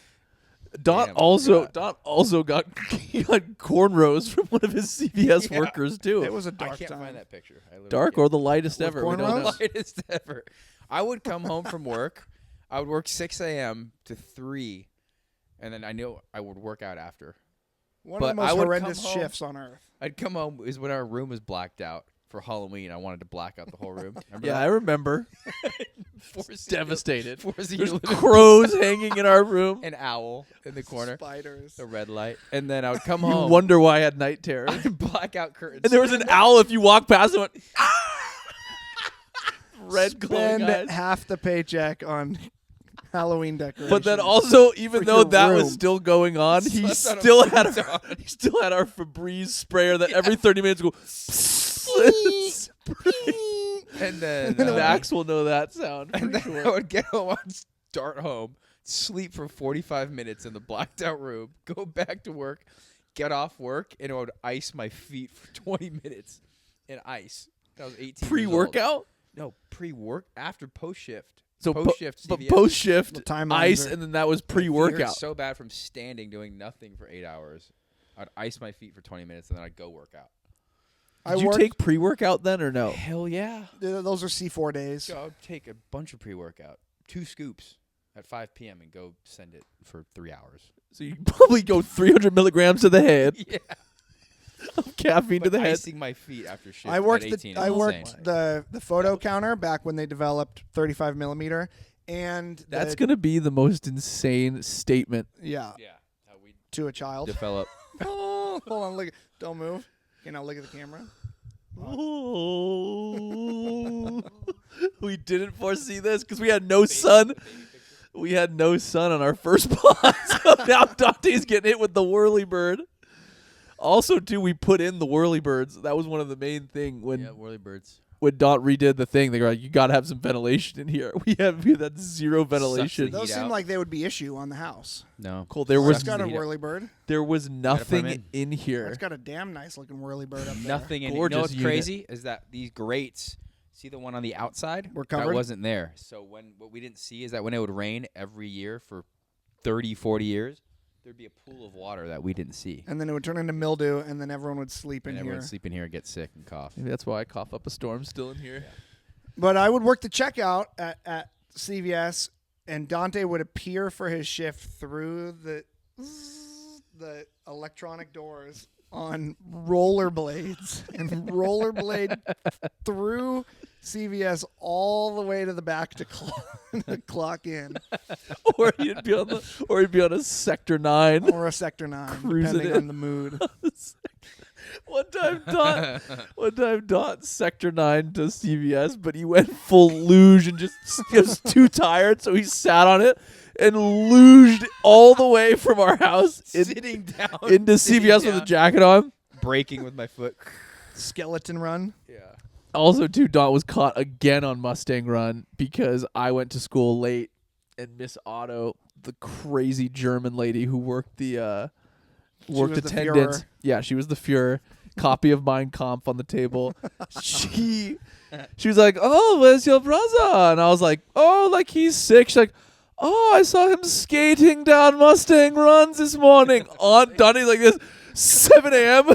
Dot Damn, also forgot. got he got cornrows from one of his CVS Yeah. workers too. It was a I dark can't time. find that picture. I literally Dark can't. or the lightest With ever. We don't cornrows? know. Lightest ever. I would come home from work. I would work 6 a.m. to 3, and then I knew I would work out after. One But of the I most would horrendous come home- shifts on earth. I'd come home is when our room was blacked out for Halloween. I wanted to black out the whole room. Remember Yeah, I that? remember. Forcing Devastated. forcing There's you to live crows hanging in our room. an owl in the corner, Spiders. the red light, and then I would come You home. wonder why I had night terrors. I'd black out curtains. And there was an owl if you walk past it went red glowing Spend eyes. half the paycheck on Halloween decorations. But then also, even For though your that was room. still going on, he Slept on a still had fucking our, dog. he still had our Febreze sprayer that every 30 minutes go. and then Max will know that sound for and then I sure. would get home, I'd start home, sleep for 45 minutes in the blacked out room, go back to work, get off work, and I would ice my feet for 20 minutes in ice. That was 18 years old. Pre-workout, No, pre-work after post shift. so post shift. but post shift The timelines ice, are- and then that was Feet hurt pre-workout. so bad from standing doing nothing for 8 hours. I'd ice my feet for 20 minutes and then I'd go work out. I Did you worked- take pre-workout then or no? Hell yeah. Those are C4 days. So I'd take a bunch of pre-workout, 2 scoops at 5 p.m. and go send it for 3 hours. So you probably go 300 milligrams to the head Yeah. of caffeine to But the head. icing my feet after shift. I worked at the 18 I is worked insane. the photo counter back when they developed 35 millimeter, and That's the- gonna be the most insane statement. yeah Yeah. How we to a child. develop. Oh, hold on, look, don't move. Okay, now look at the camera. Oh. We didn't foresee this because we had no sun. We had no sun on our first pod, so now Dante's getting hit with the whirly bird. Also, too, we put in the whirly birds. That was one of the main thing when Yeah, whirly birds. when Dot redid the thing. They were like, "You gotta have some ventilation in here." We had zero ventilation. Heat Those seem out. like they would be issue on the house. No. Cool. There Oh, was it's got a heat up. whirly bird. there was put 'em nothing in here. It's got a damn nice looking whirly bird up there. Nothing in it. You Gorgeous know what's unit. crazy is that these grates, see the one on the outside? Were That covered? wasn't there. So what we didn't see is that when it would rain every year for 30, 40 years, there'd be a pool of water that we didn't see. And then it would turn into mildew, and then everyone would sleep in And here. everyone would sleep in here and get sick and cough. Maybe that's why I cough up a storm still in here. But I would work the checkout at CVS, and Dante would appear for his shift through the electronic doors on rollerblades and rollerblade through CVS all the way to the back to clock in, Or he'd be on a Sector 9. or a Sector 9, Cruising depending in. on the mood. One time Dot Sector 9 to CVS, but he went full luge and just he was too tired, so he sat on it and luged all the way from our house Sitting down. into sitting CVS with a down, jacket on. breaking with my foot. Skeleton run. Yeah. Also, too, Dot was caught again on Mustang Run because I went to school late and Miss Otto, the crazy German lady who worked the was the attendance. Führer. Yeah, she was the Führer. Copy of Mein Kampf on the table. she was like, "Oh, where's your brother?" And I was like, "Oh, like he's sick." She's like, "Oh, I saw him skating down Mustang Runs this morning." On Donnie like this, 7 a.m.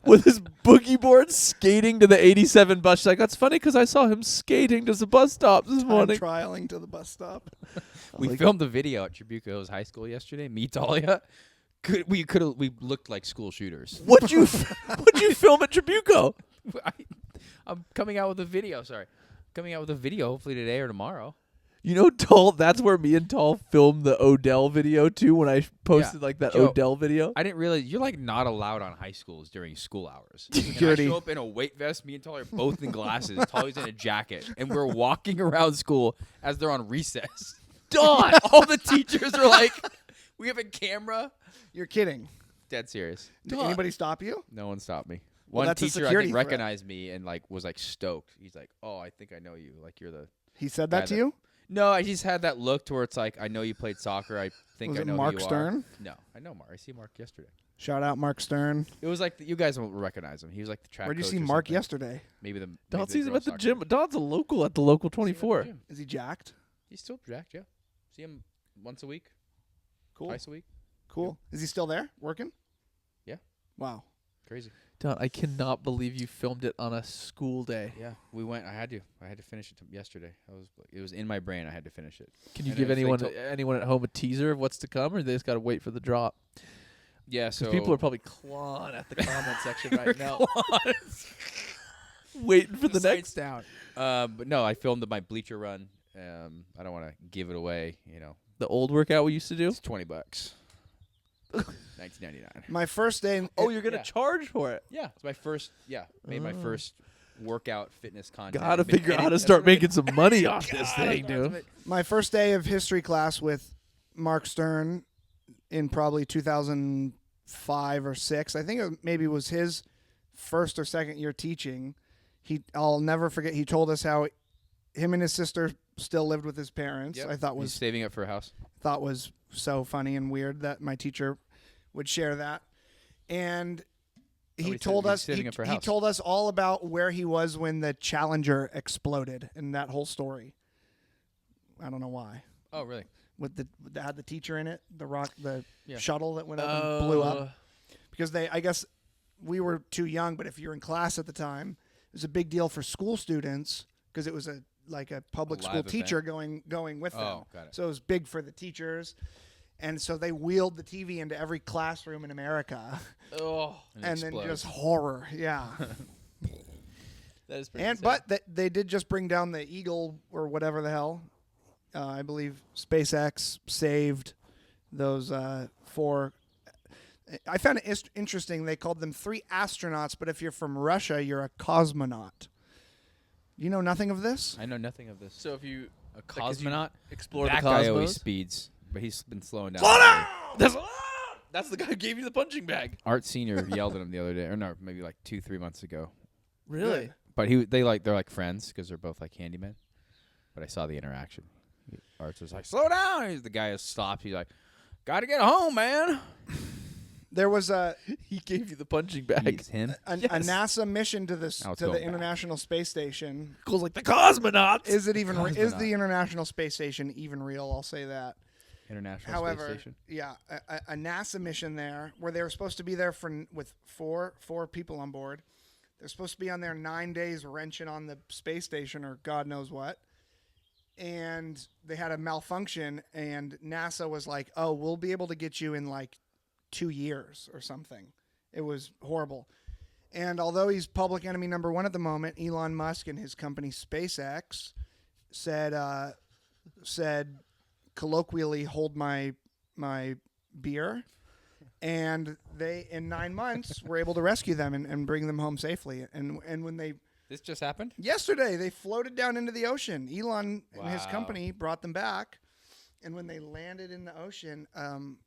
with his boogie board skating to the 87 bus. She's like, "That's funny because I saw him skating to the bus stop this morning." Trialing to the bus stop. We like- filmed a video at Tribuco Hills High School yesterday. Me, Talia. We looked like school shooters. What'd you film at Tribuco? I'm coming out with a video. Sorry, coming out with a video hopefully today or tomorrow. You know, Tall. That's where me and Tall filmed the Odell video too. When I posted like that Joe, Odell video. I didn't realize you're like not allowed on high schools during school hours. And I Security. show up in a weight vest. Me and Talia are both in glasses. Talia's in a jacket, and we're walking around school as they're on recess. Dot. All the teachers are like, We have a camera. You're kidding. Dead serious. Did anybody stop you? No one stopped me. Well, One that's a teacher I security think threat. recognized me and like was like stoked. He's like, "Oh, I think I know you. Like you're the." He said that Guy to that- you? No, I just had that look to where it's like, I know you played soccer. I think Was I it know Mark who you Stern? are. No, I know Mark. I see Mark yesterday. Shout out Mark Stern. It was like you guys won't recognize him. He was like the track. Where'd you coach see or Mark something. yesterday? Maybe the. Don maybe sees him girls' at the soccer gym. team. Don's a local at the local See him at the 24. gym. Is he jacked? He's still jacked. Yeah. See him once a week, Cool. twice a week. Cool. Is he still there working? Yeah. Wow. Crazy. Don, I cannot believe you filmed it on a school day. Yeah, we went. I had to finish it yesterday. It was in my brain. I had to finish it. Can you And give it was, like, anyone at home a teaser of what's to come, or they just got to wait for the drop? Yeah. Because So people are probably clawing at the comment section right now, waiting for the next. down. But no, I filmed my bleacher run. I don't want to give it away. You know, The old workout we used to do. it's $20. 1999. My first day. Oh, you're gonna Yeah. charge for it. Yeah, it's my first. Yeah, made my first workout fitness content. Gotta Made figure out any- how to that's start what I- making some money off this God, thing, that's dude. what- My first day of history class with Mark Stern in probably 2005 or 6. I think it maybe was his first or second year teaching. I'll never forget. He told us how him and his sister still lived with his parents. Yep. I thought He's was saving up for a house. so funny and weird that my teacher would share that. And he he said told he's us saving up for a he house. told us all about where he was when the Challenger exploded and that whole story. I don't know why. Oh, really? That had the teacher in it, the Yeah. shuttle that went up and blew Oh. up. Because I guess we were too young, but if you're in class at the time, it was a big deal for school students because it was a public A school live teacher going with them. Oh, got it. So it was big for the teachers. And so they wheeled the TV into every classroom in America. Oh, And then explodes. just horror. Yeah. that is pretty. And insane. but they did just bring down the Eagle or whatever the hell. I believe SpaceX saved those 4. I found it interesting. They called them 3 astronauts, but if you're from Russia, you're a cosmonaut. You know nothing of this? I know nothing of this. So if you A could you cosmonaut? explore That the guy cosmos, always speeds, but he's been slowing down. slow lately. down. That's the guy who gave you the punching bag. Art Senior yelled at him the other day, or no, maybe like 2-3 months ago. Really? But they're like friends because they're both like handymen. But I saw the interaction. Art's was like, "Slow down!" The guy has stopped. He's like, "Gotta get home, man." There was He gave you the punching bag. He's him. a Yes. NASA mission to Now it's the going back. International Space Station. Goes like the cosmonauts. Is it even is Cosmonaut. the International Space Station even real? I'll say that. International However, Space Station. yeah, a NASA mission there where they were supposed to be there with four people on board. They're supposed to be on there 9 days wrenching on the space station or God knows what. And they had a malfunction, and NASA was like, "Oh, we'll be able to get you in like 2 years or something." It was horrible. And although he's public enemy number 1 at the moment, Elon Musk and his company SpaceX said colloquially, "Hold my beer," and they in 9 months were able to rescue them and bring them home safely. And when they This just happened? yesterday they floated down into the ocean. Elon and his Wow. company brought them back. And when they landed in the ocean,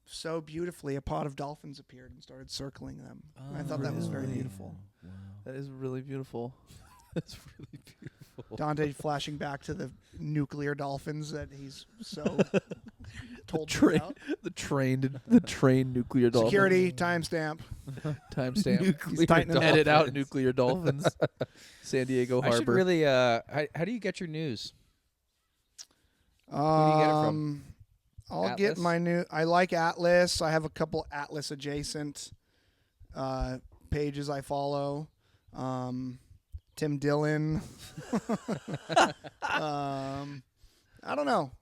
so beautifully, a pod of dolphins appeared and started circling them. And I thought that was very really? beautiful. That is really beautiful. That's really beautiful. Dante flashing back to the nuclear dolphins that he's so told me Train, about. the trained nuclear dolphins. Security timestamp. Timestamp. He's tightening them up. Edit out nuclear dolphins. San Diego I should Harbor. really. How do you get your news? do you get it from? I'll get Atlas? my new. I like Atlas. I have a couple Atlas adjacent pages I follow. Tim Dillon. I don't know.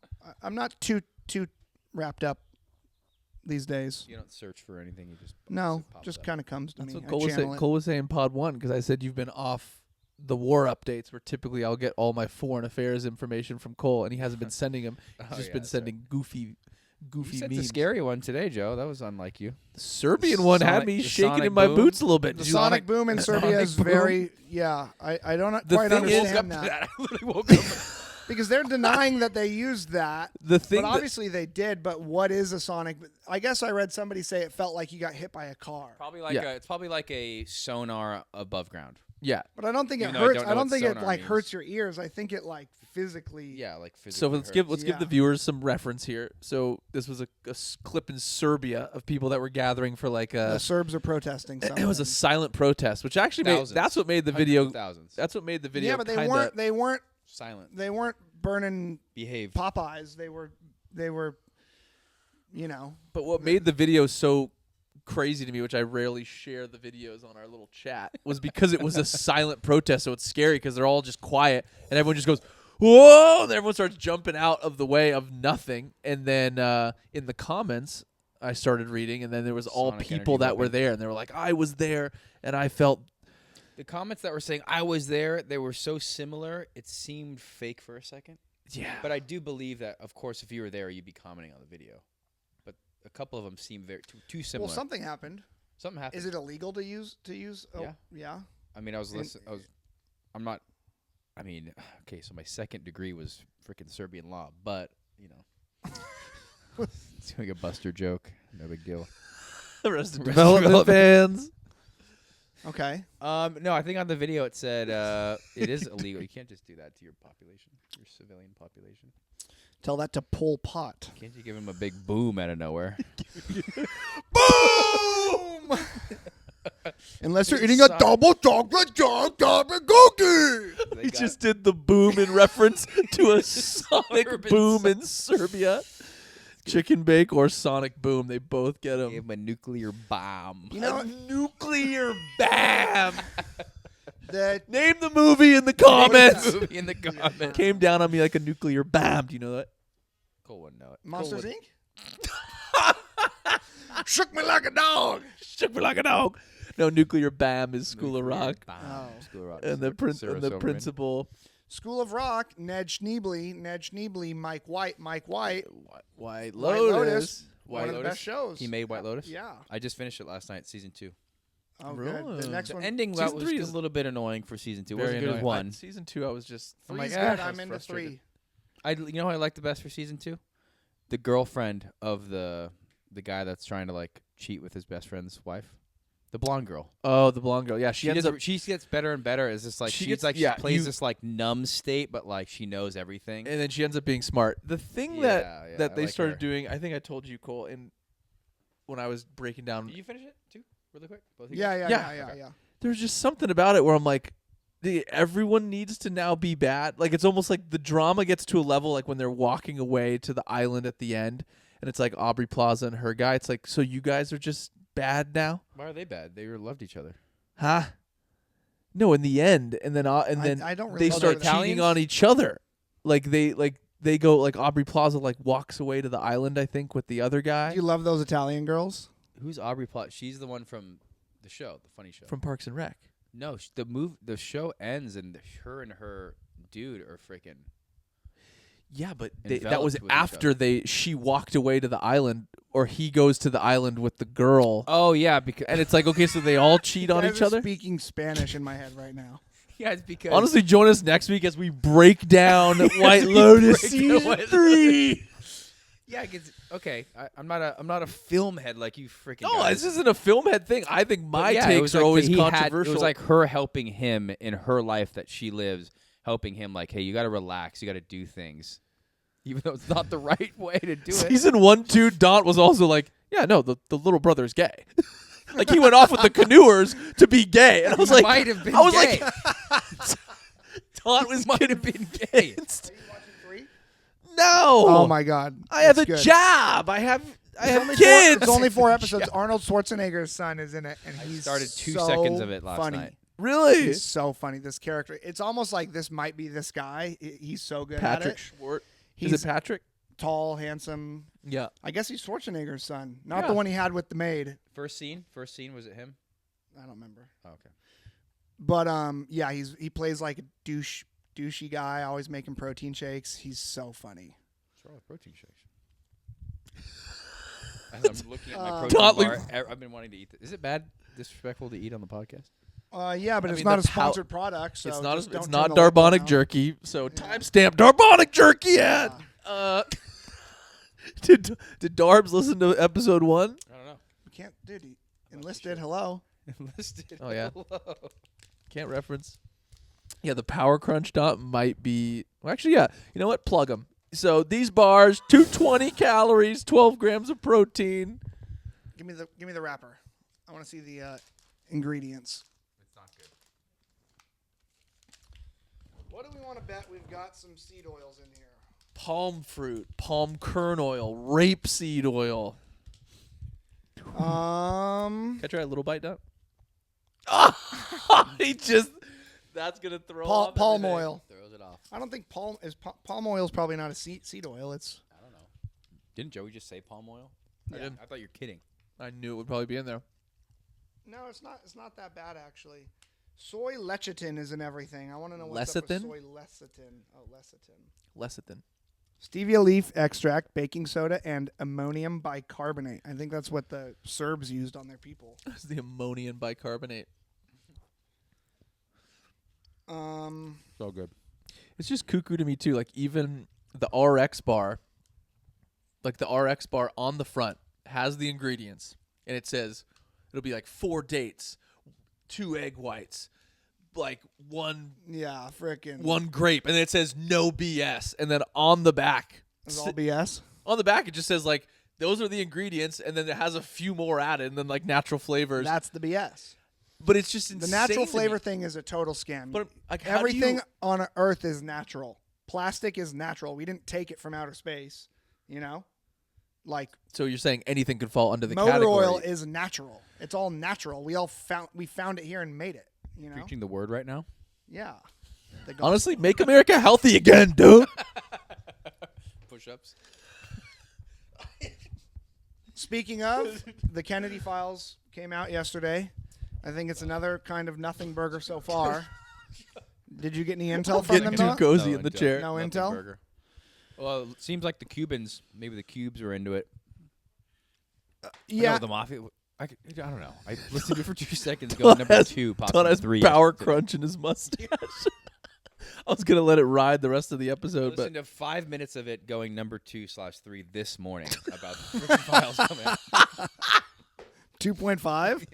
I'm not too wrapped up these days. You don't search for anything. You just No, it pops just up. kind of comes to That's me. what I Cole was, channel saying, it. Cole was saying pod 1 because I said you've been off the war updates where typically I'll get all my foreign affairs information from Cole and he hasn't been sending them. He's Oh, just yeah, been that's sending goofy You sent memes. the scary one today, Joe. That was unlike you. The Serbian The one had sonic- me the shaking sonic in my boom? boots a little bit. The Did you- sonic boom in Serbia sonic is boom? very. Yeah, I don't The quite thing is- understand that. I literally woke up. because they're denying that they used that. The thing But that- obviously they did. But what is a sonic? I guess I read somebody say it felt like you got hit by a car. Probably like Yeah. it's probably like a sonar above ground. Yeah. But I don't think Even it though I hurts. don't know I don't what think it sonar like means. hurts your ears. I think it like physically. Yeah, like So physically. let's give Yeah. the viewers some reference here. So this was a clip in Serbia of people that were gathering for like The a. Serbs are protesting. It was a something. silent protest, which actually Thousands. that's what made the video. Thousands. That's what made the video. Yeah, but kinda, they weren't Silent. burning Behave. Popeyes. They were, you know. But what made the video so crazy to me, which I rarely share the videos on our little chat, was because it was a silent protest. So it's scary because they're all just quiet and everyone just goes, whoa, and everyone starts jumping out of the way of nothing. And then in the comments, I started reading, and then there was all Sonic people energy that were weapon. there, and they were like, I was there, and I felt. The comments that were saying I was there, they were so similar, it seemed fake for a second. Yeah. But I do believe that, of course, if you were there, you'd be commenting on the video. But a couple of them seem very too similar. Well, something happened. Something happened. Is it illegal to use? Oh, Yeah. yeah. I mean, I'm not. I mean, okay, so my second degree was freaking Serbian law, but you know, it's doing a Buster joke, no big deal. Arrested Arrested Development fans. Okay. No, I think on the video it said it is illegal. You can't just do that to your population, your civilian population. Tell that to Pol Pot. Can't you give him a big boom out of nowhere? Boom! Unless you're eating a Sonic. double chocolate cookie. They He got- just did the boom in reference to a Sonic Urban boom in Serbia. Chicken bake or Sonic boom, they both get gave him. him a nuclear bomb. You know, Nuclear bam. the Name the movie in the comments. Movie in the comments. Came down on me like a nuclear bam. Do you know that? Cole wouldn't know it. Monsters Cole Inc. Shook me like a dog. Shook me like a dog. No, nuclear bam is School of Nuclear Rock, bomb. Oh. School of Rock. and the Sarah Silverman. principal. School of Rock. Ned Schneebly. Mike White. White White Lotus. Lotus. White One of the Lotus. best shows. He made White Lotus? Yeah. I just finished it last night, season 2. Oh, Really? good. The next The one. ending Season that was 3 a is little bit annoying for season 2. It Very wasn't good as annoying. 1. Season 2, I was just. I'm Three's like, good. ah, I'm into frustrated. 3. You know what I liked the best for season 2? The girlfriend of the guy that's trying to like cheat with his best friend's wife. The blonde girl. Oh, the blonde girl. Yeah, she ends up. She gets better and better. It's just like She she gets- gets like yeah, she plays you- this like numb state, but like she knows everything. And then she ends up being smart. The thing Yeah, that yeah, I they like started her. doing, I think I told you, Cole, in when I was breaking down. Did you finish it too, really quick? Both of you Yeah, guys? yeah, Yeah. yeah. There's just something about it where I'm like, everyone needs to now be bad. Like it's almost like the drama gets to a level like when they're walking away to the island at the end, and it's like Aubrey Plaza and her guy. It's like, so you guys are just bad now, Why are they bad? They loved each other. huh? No, in the end, and then I don't really they know start that. cheating on each other. Like they go like Aubrey Plaza like walks away to the island, I think, with the other guy Do you love those Italian girls? Who's Aubrey Plaza? She's the one from the show, the funny show. from Parks and Rec. No, the show ends and her and her dude are freaking. Yeah, but that Enveloped was with each after other. she walked away to the island, or he goes to the island with the girl. Oh yeah, because And it's like, okay, so they all cheat on Guys each are other? Speaking Spanish in my head right now. yeah, it's because Honestly, join us next week as we break down White Lotus break down season White 3. yeah, okay. I'm not a film head like you freaking. No, guys. this isn't a film head thing. I think But my yeah, it takes was are like always it controversial. was like her helping him in her life that she lives, helping him like, hey, you got to relax, you got to do things, even though it's not the right way to do it. Season 1, 2, Dot was also like, yeah, no, the little brother is gay. Like he went off with the canoers to be gay, and I was like, might have been I was gay. like, Dot was might have been gay. convinced. Are you watching 3? No. Oh my God! I have a It's good. job. I have It's only kids. It's only 4 episodes. Arnold Schwarzenegger's son is in it, and he's started 2 so seconds of it last funny. night. Really? He's so funny. This character. It's almost like this might be this guy. He's so good at Patrick it. Schwartz. He's Is it Patrick? tall, handsome. Yeah. I guess he's Schwarzenegger's son, not Yeah. the one he had with the maid. First scene was it him? I don't remember. Oh, okay. But yeah, he plays like a douchey guy, always making protein shakes. He's so funny. What's wrong with protein shakes? As I'm looking at my protein Toddler- bar, I've been wanting to eat this. Is it bad, disrespectful to eat on the podcast? Yeah, but I it's mean, not the a sponsored product, so it's not. just don't It's turn not the light Darbonic down. jerky. So timestamp Darbonic jerky ad. Did Darbs listen to episode 1? I don't know. You can't, dude. He enlisted. Hello. Enlisted. Oh, yeah. Can't reference. Yeah, the Power Crunch dot might be. Well, actually, yeah. You know what? Plug them. So these bars, 220 calories, 12 grams of protein. Give me the wrapper. I want to see the ingredients. It's not good. What do we want to bet we've got some seed oils in here? Palm fruit, palm kern oil, rapeseed oil. Can I try a little bite, Doc? He just. That's gonna throw off palm everything. oil. Throws it off. I don't think palm oil is probably not a seed oil. It's I don't know. Didn't Joey just say palm oil? Yeah. I thought you were kidding. I knew it would probably be in there. no, it's not. It's not that bad actually. Soy lecithin is in everything. I want to know what's up Lecithin? with soy lecithin. Oh, lecithin. Lecithin. Stevia leaf extract, baking soda, and ammonium bicarbonate. I think that's what the Serbs used on their people. It's the ammonium bicarbonate. So good. It's just cuckoo to me too. Like even the RX bar, like the RX bar on the front has the ingredients, and it says it'll be like 4 dates, 2 egg whites, like one Yeah, frickin'. grape, and then it says no BS, and then on the back, It's all BS. on the back it just says like those are the ingredients, and then it has a few more added, and then like natural flavors. That's the BS. But it's just insane. The natural to flavor me. thing is a total scam. But like, how do everything you- on Earth is natural. Plastic is natural. We didn't take it from outer space. You know, like So you're saying anything could fall under the motor category? oil is natural. It's all natural. We found it here and made it. You know, Preaching the word right now. yeah. The Honestly, make America healthy again, dude. Push-ups. Speaking of, the Kennedy files came out yesterday. I think it's another kind of nothing burger so far. Did you get any intel from them? Getting too Noah? cozy in the chair. No Nothing intel? burger. Well, it seems like the Cubans, maybe the Cubes were into it. Yeah. No, the Mafia. I don't know. I listened to it for 2 seconds ago. Number 2, Don possibly has 3. power yesterday. crunch in his mustache. I was gonna let it ride the rest of the episode, but Listened to 5 minutes of it going number 2/3 this morning about the freaking files coming out. 2.5?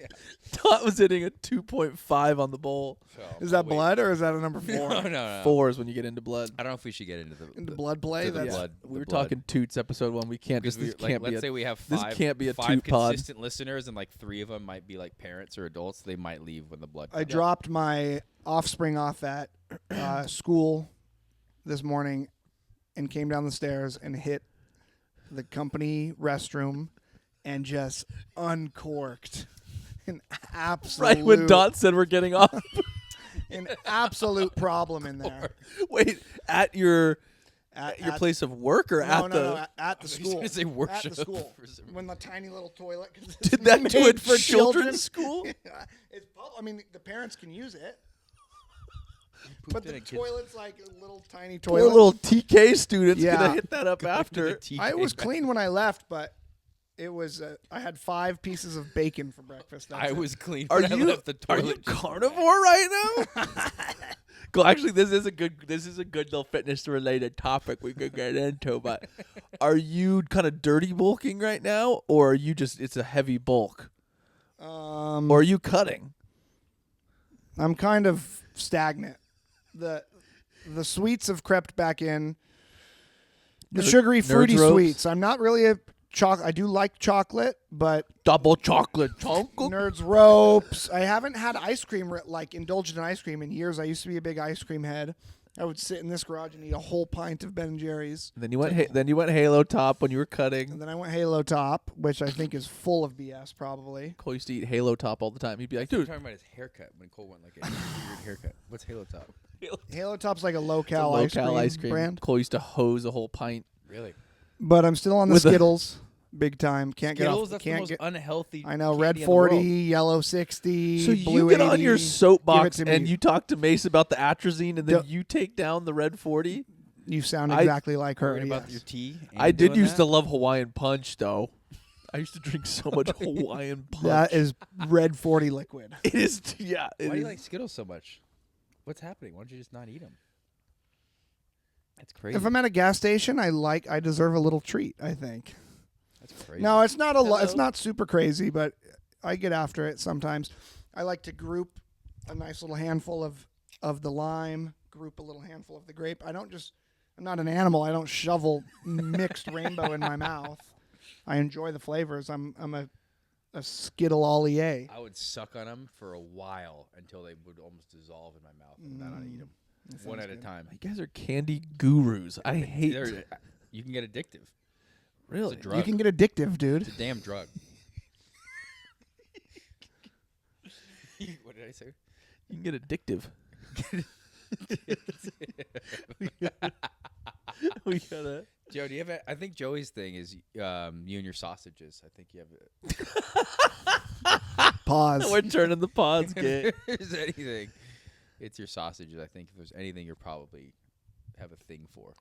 Don was hitting a 2.5 on the bowl. So, Is that I'll wait. blood or is that a number 4? No. 4 is when you get into blood. I don't know if we should get into the Into blood play? to the That's blood. We the were blood. talking toots episode 1. We can't. Because This we, like, can't be. let's say we have this 5. can't be a 5 toot pod. consistent listeners, and like 3 of them might be like parents or adults. They might leave when the blood. I comes out. dropped my offspring off at school this morning and came down the stairs and hit the company restroom and just uncorked an absolute Right when Don said we're getting off. an absolute problem in there. Wait, at your At your place of work or no, at no, the? no, at the I was school. gonna say At worship the school. for some When the tiny little toilet. 'cause Did it's that made to a for children's children. school? It's I mean, the parents can use it, pooped but in the a kid's- toilet's like a little tiny Poor toilet. little TK students Yeah. gonna hit that up Going to after. the TK I was back. clean when I left, but it was I had 5 pieces of bacon for breakfast. That's I it. was clean. Are when I you left the are toilet. you carnivore right now? Well, actually, this is a good little fitness related topic we could get into. But are you kind of dirty bulking right now, or are you just it's a heavy bulk, or are you cutting? I'm kind of stagnant. The sweets have crept back in. The sugary, Nerds fruity ropes? sweets. I'm not really a I do like chocolate, but Double chocolate chunk. Nerds ropes. I haven't had ice cream indulged in ice cream in years. I used to be a big ice cream head. I would sit in this garage and eat a whole pint of Ben and Jerry's. Then you went Halo Top when you were And cutting. then I went Halo Top, which I think is full of BS probably. Cole used to eat Halo Top all the time. He'd be like, Dude, dude, talking about his haircut when Cole went like a weird haircut. What's Halo Top? Halo Top's like a it's a low-cal ice cream brand. Cole used to hose a whole pint. Really? But I'm still on the With a- Skittles, big time. Can't get Skittles, off. that's the Can't most get. unhealthy. I know. candy Red in the 40, world. yellow 60. So you blue get 80. on your soapbox Give it to and me. you talk to Mace about the atrazine, and then Don't- you take down the Red 40. You sound I- exactly like her. Worried about yes. your tea. I did doing used that? to love Hawaiian Punch, though. I used to drink so much Hawaiian Punch. That is red 40 liquid. It is. Yeah. Why do you like Skittles so much? What's happening? Why don't you just not eat them? That's crazy. If I'm at a gas station, I deserve a little treat, I think. That's crazy. No, it's not it's Hello? not super crazy, but I get after it sometimes. I like to group a nice little handful of the lime, group a little handful of the grape. I'm not an animal. I don't shovel mixed rainbow in my mouth. I enjoy the flavors. I'm a Skittle-ollier. I would suck on them for a while until they would almost dissolve in my mouth, and then I'd eat them one at a time. You guys are candy gurus. I hate. You can get addictive. Really? It's a drug. You can get addictive, dude. It's a damn drug. What did I say? You can get addictive. We gotta. Joe, do you have? I think Joey's thing is you and your sausages. I think you have. Pause. We're turning the pods gay. If there's anything, it's your sausages. I think if there's anything, you're probably have a thing for.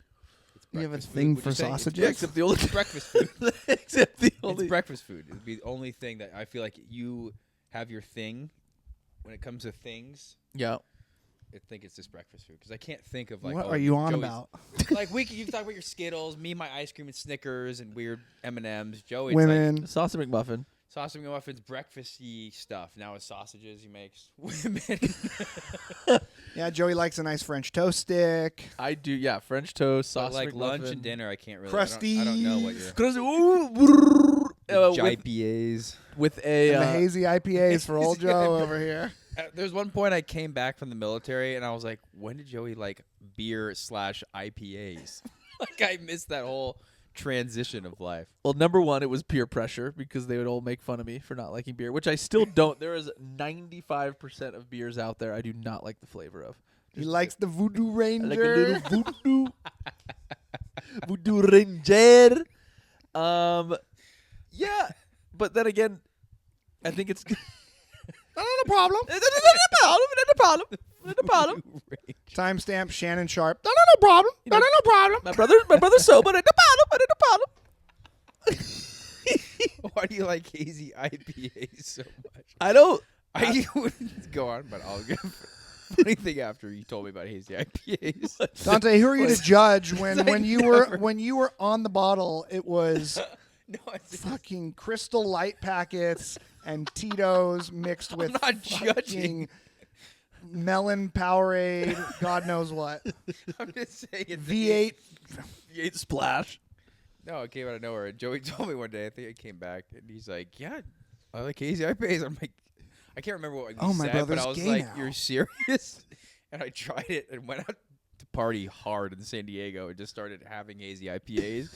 It's You have a breakfast food. thing Would for you say? sausages? Yeah, except the only It's breakfast food. except the It's only. breakfast food. It'd be the only thing that I feel like you have your thing. When it comes to things, Yeah. I think it's just breakfast food because I can't think of like. What oh, are you on Joey's- about? Like you talk about your Skittles, me my ice cream and Snickers and weird M&Ms. Joey's Women. like Sausage McMuffin. sausage McMuffins, breakfasty stuff. Now it's sausages he makes. Women. Yeah, Joey likes a nice French toast stick. I do. Yeah, French toast, But sausage like McMuffin. lunch and dinner, I can't really. Crusty. I don't know what your With, IPAs. with a And the hazy IPAs for old Hazy Joe IPA. over here. There's one point I came back from the military and I was like, when did Joey like beer/IPAs? Like I missed that whole transition of life. well, number one, it was peer pressure because they would all make fun of me for not liking beer, which I still don't. There is 95% of beers out there I do not like the flavor of. He likes the Voodoo Ranger. I like a little voodoo. Voodoo Ranger. Yeah, but then again, I think it's Not a problem. no problem. Timestamp Shannon Sharp. No problem. No problem. My brother's sober. No problem. Why do you like hazy IPAs so much? I don't. I wouldn't go on, but I'll give funny thing after you told me about hazy IPAs. Dante, who are you to judge It's like when you were on the bottle? It was No, it's fucking Crystal Light packets and Tito's mixed with not judging. fucking melon Powerade, God knows what. I'm just saying. It's V8. V8 splash. No, it came out of nowhere. Joey told me one day. I think I came back, and he's like, "Yeah, I like hazy IPAs." I'm like, I can't remember what he Oh, my said, but brother's I was gay like, now. "You're serious?" And I tried it and went out to party hard in San Diego and just started having hazy IPAs.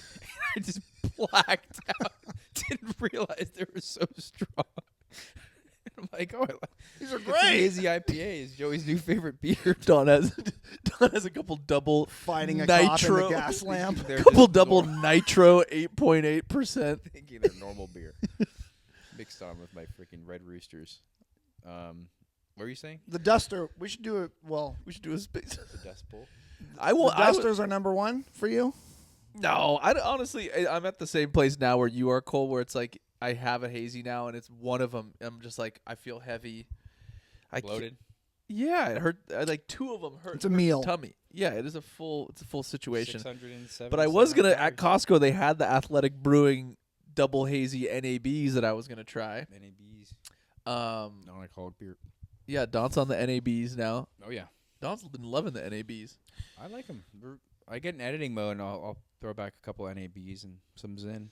I just blacked out. Didn't realize they were so strong. I'm like, "Oh, These are it's great. hazy IPAs." Joey's new favorite beer. Don has a couple double Fighting a cop in nitro the gas lamp. They're couple just double normal- nitro 8.8%. thinking they're normal beer mixed on with my freaking Red Roosters. What were you saying? The Duster. We should do it. Well, We should do a space. The Dust Bowl. I the won't. Dusters are number one for you. No, honestly, I'm at the same place now where you are, Cole, where it's like I have a hazy now, and it's one of them. I'm just like I feel heavy. I can't- Bloated. Yeah, it hurt. Like two of them hurt. It's a hurt the meal. tummy. Yeah, it is a full. It's a full situation. 607 But I was gonna calories. at Costco. They had the Athletic Brewing double hazy NABs that I was gonna try. NABs. Um, Non-alcoholic beer. yeah, Don's on the NABs now. Oh yeah, Don's been loving the NABs. I like them. I get in editing mode and I'll throw back a couple NABs and some Zen.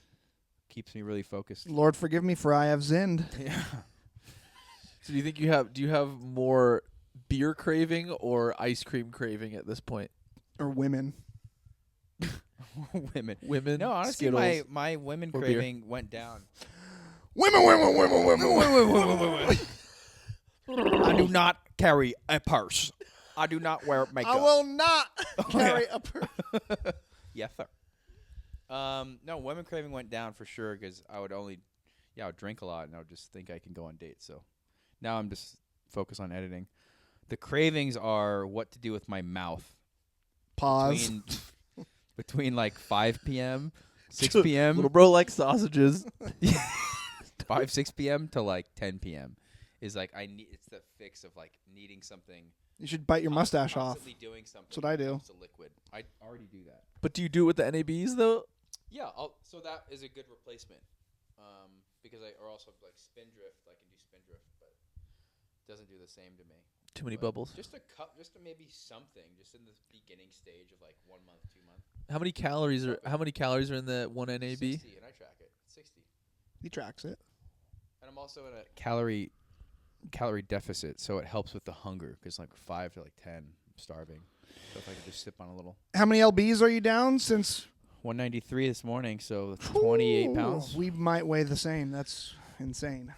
Keeps me really focused. Lord forgive me for I have zinned. Yeah. So do you have more beer craving or ice cream craving at this point? Or women. Women. Women. No, honestly, Skittles. my women or beer. craving went down. Women. I do not carry a purse. I do not wear makeup. I will not carry a purse. Yes, sir. No, women craving went down for sure because I would drink a lot and I would just think I can go on dates. So now I'm just focused on editing. The cravings are what to do with my mouth Pause. between like 5 p.m. 6 Little p.m. bro likes sausages. 6 p.m. to like 10 p.m. is like it's the fix of like needing something. You should bite your mustache off. Constantly doing something. That's what I do. when it comes to liquid. I already do that. But do you do it with the NABs though? Yeah. So that is a good replacement. Because or also like Spindrift. I can do Spindrift, but it doesn't do the same to me. Too many But bubbles. Just a cup. Just to maybe something. Just in the beginning stage of like 1 month, 2 months. How many calories are in the one NAB? 60, and I track it. 60. He tracks it. And I'm also in a calorie deficit, so it helps with the hunger because like 5 to like 10, I'm starving. So if I could just sip on a little. How many lbs are you down since? 193 this morning, so 28 pounds. We might weigh the same. That's insane.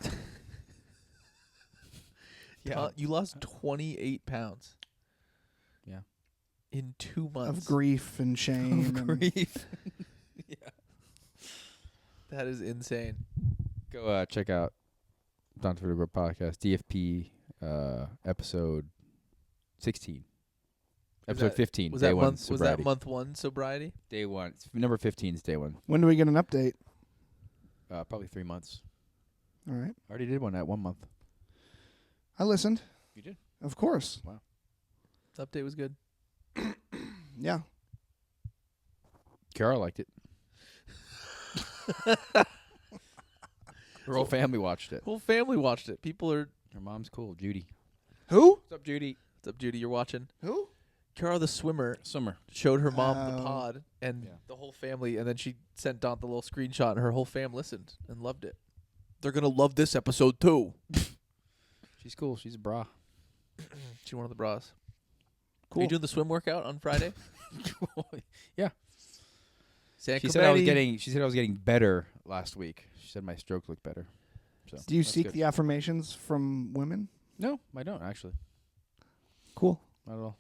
Yeah, you lost 28 pounds. Yeah. In 2 months Of grief and shame. and Grief. Yeah. That is insane. Go check out Don Twitter Group Podcast, DFP episode 16. Episode 15. Was day that one month? Was that sobriety. month 1 sobriety? Day 1. Number 15 is day 1. When do we get an update? Probably 3 months. All right. I already did one at 1 month. I listened. You did? Of course. The update was good. Yeah. Carol liked it. Her whole family watched it. Whole family watched it. People are. Her mom's cool, Judy. Who? What's up, Judy? What's up, Judy? You're watching. Who? Carol the swimmer Summer. showed her mom the Oh. pod and Yeah. the whole family, and then she sent Don the little screenshot, and her whole fam listened and loved it. They're gonna love this episode too. She's cool. She's a bra. She's one of the bras. Cool. Are you doing the swim workout on Friday? Yeah. San She said I was Clemente. getting better last week. She said my stroke looked better. So Do you that's seek good. the affirmations from women? No, I don't actually. Cool. Not at all.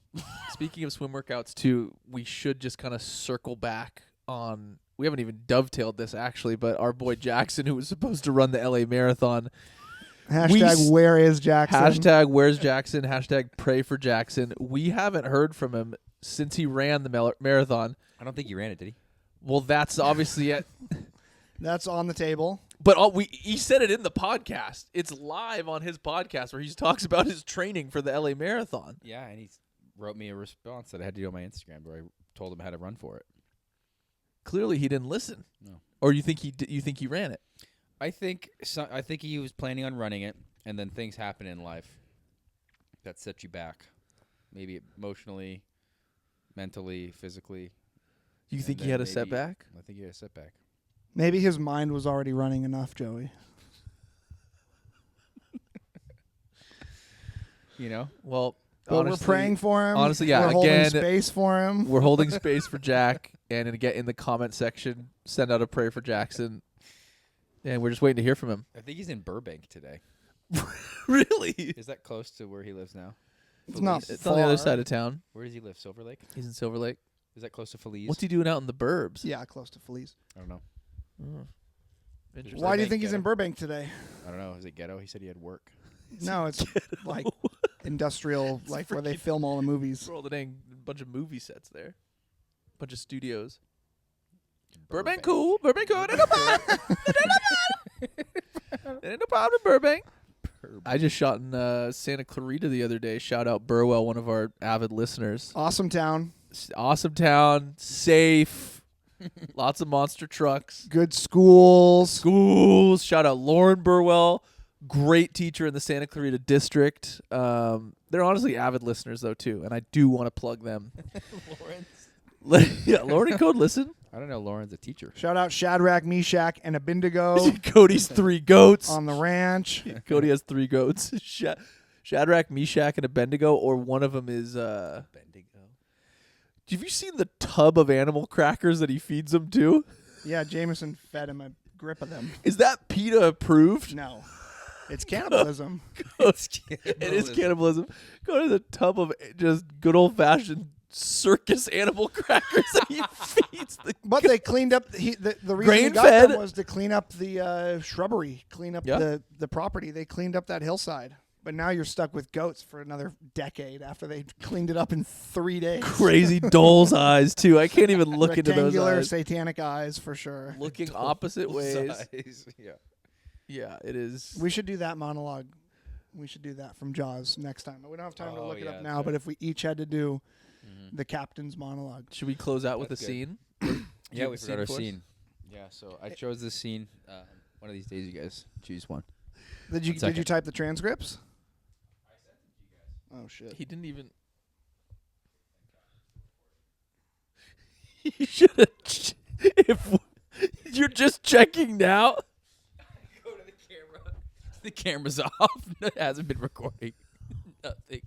Speaking of swim workouts too, we should just kind of circle back on. We haven't even dovetailed this actually, but our boy Jackson, who was supposed to run the LA Marathon. Hashtag where is Jackson? Hashtag where's Jackson? Hashtag pray for Jackson. We haven't heard from him since he ran the marathon. I don't think he ran it, did he? Well, that's obviously it. That's on the table. But he said it in the podcast. It's live on his podcast where he talks about his training for the LA Marathon. Yeah, and he wrote me a response that I had to do on my Instagram where I told him how to run for it. Clearly, he didn't listen. No. Or you think he ran it? I think he was planning on running it, and then things happen in life that set you back, maybe emotionally, mentally, physically. You And think he then had a maybe- setback? I think he had a setback. Maybe his mind was already running enough, Joey. You know? Well, But honestly, we're praying for him. honestly, yeah, We're holding again, space for him. we're holding space for Jack, and in the comment section, send out a prayer for Jackson. And we're just waiting to hear from him. I think he's in Burbank today. Really? Is that close to where he lives now? It's not It's on the other far. side of town. Where does he live? Silver Lake? He's in Silver Lake. Is that close to Feliz? What's he doing out in the burbs? Yeah, close to Feliz. I don't know. Oh. Interesting. Why do you Burbank think he's in ghetto. Burbank today? I don't know. Is it ghetto? He said he had work. No, it's like industrial, like where they film all the movies. Throw the dang bunch of movie sets there. Bunch of studios. Burbank cool. Burbank cool. It ain't no problem. It ain't no problem in Burbank. I just shot in Santa Clarita the other day. Shout out Burwell, one of our avid listeners. Awesome town. Awesome town. Safe. Lots of monster trucks. Good schools. Schools. Shout out Lauren Burwell. Great teacher in the Santa Clarita district. They're honestly avid listeners, though, too. And I do want to plug them. Yeah, Lauren and Code listen. I don't know. Lauren's a teacher. Shout out Shadrach, Meshach, and Abednego Cody's 3 goats. on the ranch. Cody has 3 goats. Shadrach, Meshach, and Abednego, or one of them is. Bendigo. Have you seen the tub of animal crackers that he feeds them to? Yeah, Jameson fed him a grip of them. Is that PETA approved? No, it's cannibalism. It is cannibalism. Go to the tub of just good old fashioned circus animal crackers that he feeds the. But they cleaned up. The reason he got Grain-fed? them was to clean up the shrubbery, clean up Yeah. the property. They cleaned up that hillside. But now you're stuck with goats for another decade after they cleaned it up in 3 days. Crazy doll's eyes too. I can't even look into those Rectangular eyes. satanic eyes for sure. Looking opposite ways. Yeah. Yeah, it is. We should do that monologue. We should do that from Jaws next time. We don't have time to look it up now, but if we each had to do the captain's monologue. Should we close out with a That's good. scene? Yeah, we have a forgot our scene for us? scene. Yeah, so I chose this scene. One of these days, you guys choose one. Did you 1 second. type the transcripts? I sent it to you guys. Oh shit. He didn't even. You should have. If you're just checking now. Go to the camera. The camera's off. It hasn't been recording. Nothing.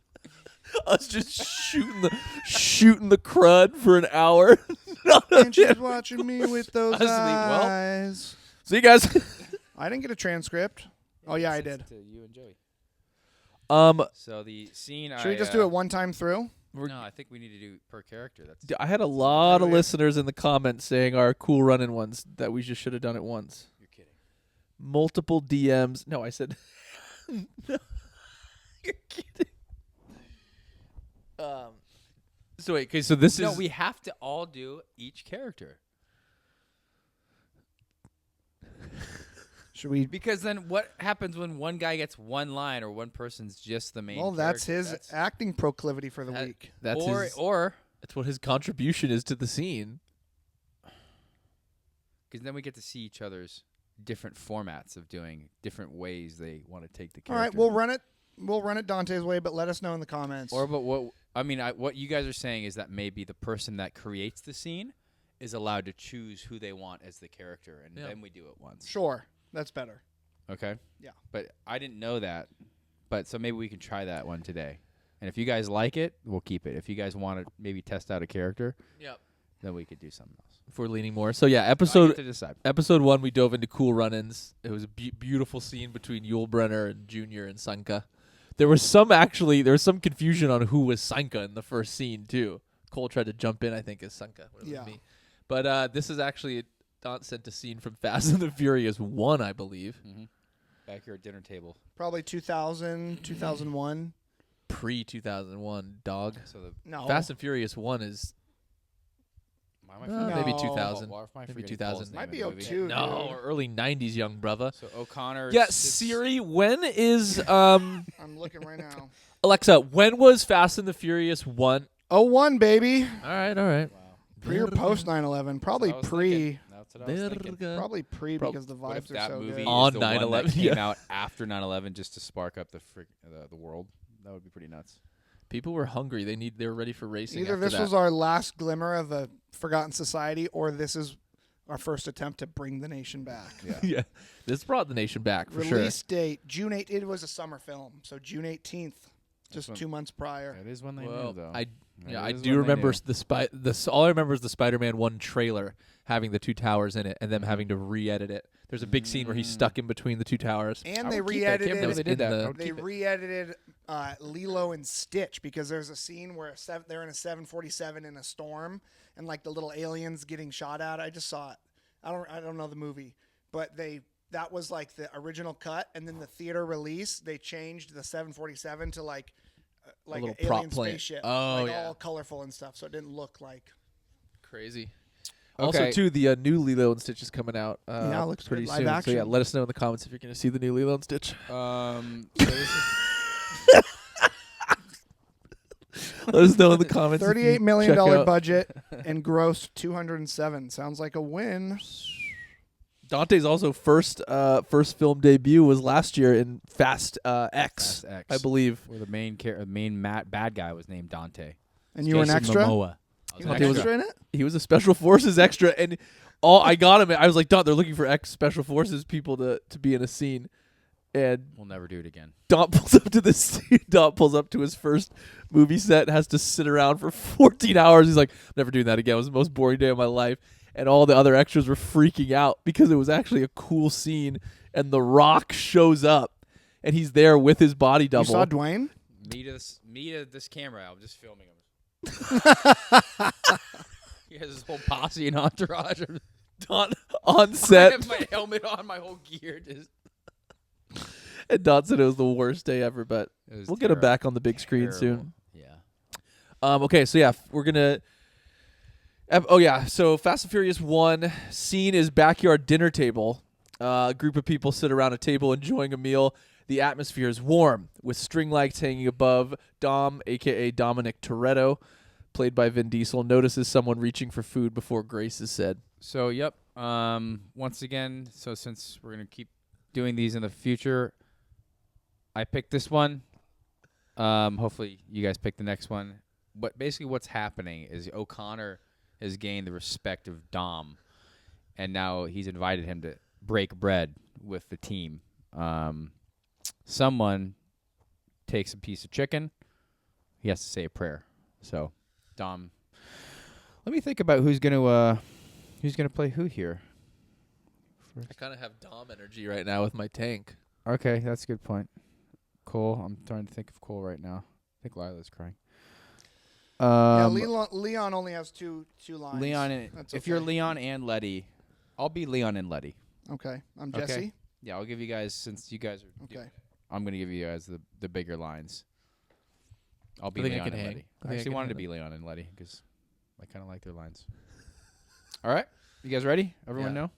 Us just shooting the crud for an hour. And she's watching me with those Honestly, well- eyes. See you guys. I didn't get a transcript. Oh yeah, I Sent did. it to you and Joey. Um, So the scene. Should we just do it one time through? No, I think we need to do per character. That's I had a lot of Really? listeners in the comments saying our cool running ones that we just should have done it once. You're kidding. Multiple DMs. No, I said. No, you're kidding. So wait, okay, so this No, is we have to all do each character. Should we? Because then what happens when one guy gets one line or one person's just the main Well, that's character? his acting proclivity for the that- week. that's or his, or that's what his contribution is to the scene. because then we get to see each other's different formats of doing different ways they want to take the All character. right, we'll run it. We'll run it Dante's way, but let us know in the comments. Or but what I mean, what you guys are saying is that maybe the person that creates the scene is allowed to choose who they want as the character, and Yeah. then we do it once. Sure, that's better. Okay. Yeah. But I didn't know that. But so maybe we can try that one today. And if you guys like it, we'll keep it. If you guys want to maybe test out a character, Yep. then we could do something else. If we're leaning more, so yeah, I episode get to decide. Episode 1, we dove into cool run-ins. It was a beautiful scene between Yul Brynner and Junior and Sanka. There was some confusion on who was Sanka in the first scene too. Cole tried to jump in, I think, as Sanka. Yeah. Me. But this is actually Don sent a scene from Fast and the Furious 1, I believe. Mm-hmm. Back here at dinner table. Probably 2000, 2001. Pre-2001, dog. So the No. Fast and Furious 1 is why am I No. maybe No. 2000. Why am I Maybe forgetting 2000. Paul's name Might in be the movie? 02. no, dude. early 90s, young brother. So O'Connor. Yeah, sits- Siri, when is I'm looking right now. Alexa, when was Fast and the Furious 1? 01, baby. All right. Wow. Pre or post 9/11? Probably That's what I was pre. thinking. That's what I was thinking. Verga. Probably pre Prob- because the What if vibes are that so movie good. On is the one 9/11, that came yeah. out after 9/11 just to spark up the world? That would be pretty nuts. People were hungry. They were ready for racing. Either after this that. was our last glimmer of a forgotten society, or this is our first attempt to bring the nation back. Yeah. yeah. This brought the nation back for Release date June 8th. It was a summer film, so June 18th, just when- 2 months prior. That is when they sure. knew, Well, though. I That is do when they remember knew. all I remember is the Spider-Man 1 trailer having the two towers in it and them having to re-edit it. There's a big scene where he's stuck in between the two towers. And I they would keep that. I can't re-edited. believe they did in that. the- I would They keep it. re-edited Lilo and Stitch because there's a scene where they're in a 747 in a storm and like the little aliens getting shot at. I just saw it. I don't know the movie, but that was like the original cut, and then the theater release they changed the 747 to like little an prop alien plane. spaceship, Oh, like yeah. all colorful and stuff, so it didn't look like. Crazy. Okay. Also, too, the new Lilo and Stitch is coming out Yeah, it looks pretty good. Live soon. So, action. yeah, let us know in the comments if you're going to see the new Lilo and Stitch. So this is Let us know in the comments. if you $38 million check out- budget and grossed 207. Sounds like a win. Dante's also first film debut was last year in Fast X, Fast X. I believe. where the main bad guy was named Dante. And you were an Jason extra? Momoa. I You was were an an was- extra in it? He was a Special Forces extra, and I got him. I was like, Don, they're looking for Special Forces people to be in a scene. And We'll never do it again. Don pulls up to this. Don pulls up to his first movie set, has to sit around for 14 hours. He's like, never doing that again. It was the most boring day of my life. And all the other extras were freaking out because it was actually a cool scene. And The Rock shows up, and he's there with his body double. You saw Dwayne? Me to this camera. I'm just filming him. He has his whole posse and entourage. Don on I set. have my helmet on, my whole gear. Just And Don said it was the worst day ever, but we'll get him back on the big screen soon. Yeah. Okay, so yeah, we're gonna. Oh yeah, so Fast and Furious 1 scene is backyard dinner table. A group of people sit around a table enjoying a meal. The atmosphere is warm with string lights hanging above. Dom, aka Dominic Toretto, played by Vin Diesel, notices someone reaching for food before grace is said. So yep. Once again, so since we're gonna keep doing these in the future, I picked this one. Hopefully you guys pick the next one. But basically what's happening is O'Connor has gained the respect of Dom, and now he's invited him to break bread with the team. Someone takes a piece of chicken. He has to say a prayer. So, Dom, let me think about who's gonna play who here. I kind of have Dom energy right now with my tank. Okay, that's a good point. Cole, I'm trying to think of Cole right now. I think Lila's crying. Yeah, Leon only has two lines. Leon, if okay. you're Leon and Letty, I'll be Leon and Letty. Okay, I'm Okay. Jesse. Yeah, I'll give you guys, since you guys are Okay. I'm going to give you guys the bigger lines. I'll be I think I Leon can and hang. Letty. I I think I actually can wanted to handle be Leon and Letty because I kind of like their lines. All right. You guys ready? Everyone know?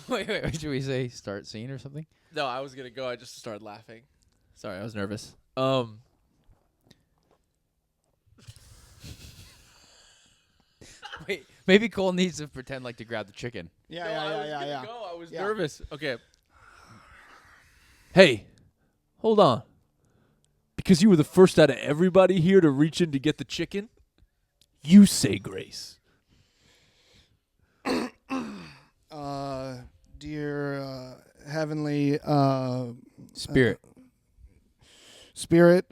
Wait. Should we say start scene or something? No, I was gonna go. I just started laughing. Sorry, I was nervous. Wait, maybe Cole needs to pretend like to grab the chicken. Yeah. Go. I was Yeah. nervous. Okay. Hey, hold on. Because you were the first out of everybody here to reach in to get the chicken, you say grace. Dear heavenly Spirit. Spirit,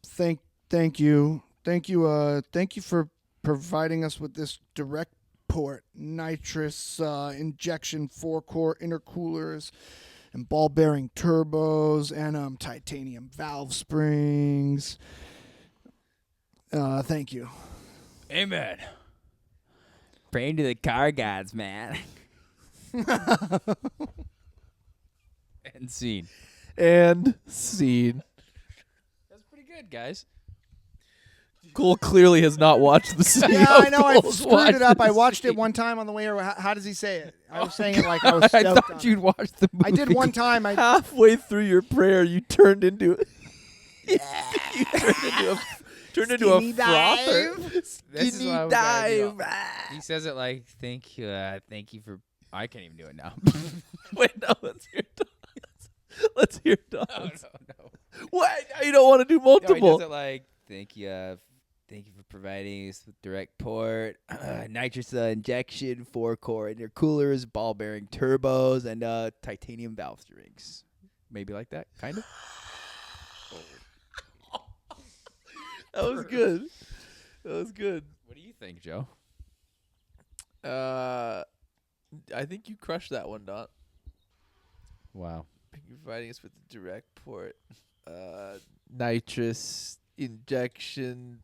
thank you for providing us with this direct port nitrous injection 4-core intercoolers and ball bearing turbos and titanium valve springs. Thank you. Amen. Praying to the car gods, man. And scene. And scene. That's pretty good, guys. Cole clearly has not watched the scene. Yeah, I know. I Cole's screwed watched it up. I the watched it scene. one time on the way. How does he say it? I was saying it like I was I stoked on thought it. you'd watch the movie. I did one time. Halfway through your prayer, you turned into you turned into a Skinny frother. This is Skinny what I was gonna dive. do. He says it like, thank you for. I can't even do it now. Wait, no, let's hear Don's. Let's hear Don's. No. What? You don't want to do No, he multiple. does it like, thank you for providing us with direct port, nitrous injection, 4-core intercoolers, ball bearing turbos, and titanium valve strings. Maybe like that, kind of. That was good. That was good. What do you think, Joe? I think you crushed that one, Don. Wow. Thank you for providing us with the direct port, nitrous injection,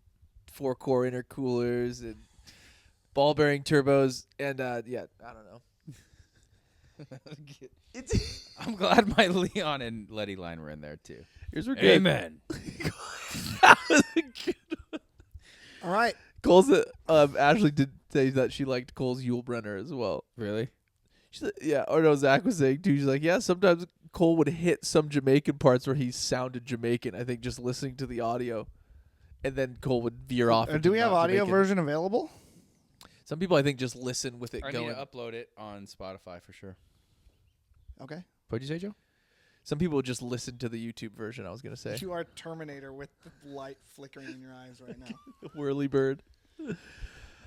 4-core intercoolers, and ball bearing turbos, and yeah, I don't know. I'm glad my Leon and Letty line were in there too. Yours were good. Amen. That was a good one. All right. Cole's Ashley did say that she liked Cole's Yul Brenner as well. Really? She said, yeah, or no, Zach was saying too. She's like, yeah, sometimes Cole would hit some Jamaican parts where he sounded Jamaican. I think just listening to the audio, and then Cole would veer off. Do we have not audio Jamaican. version available? Some people I think just listen with it I going. need to upload it on Spotify for sure. Okay. What'd you say, Joe? Some people just listen to the YouTube version. I was gonna say You are Terminator with the light flickering in your eyes right now. whirly bird. But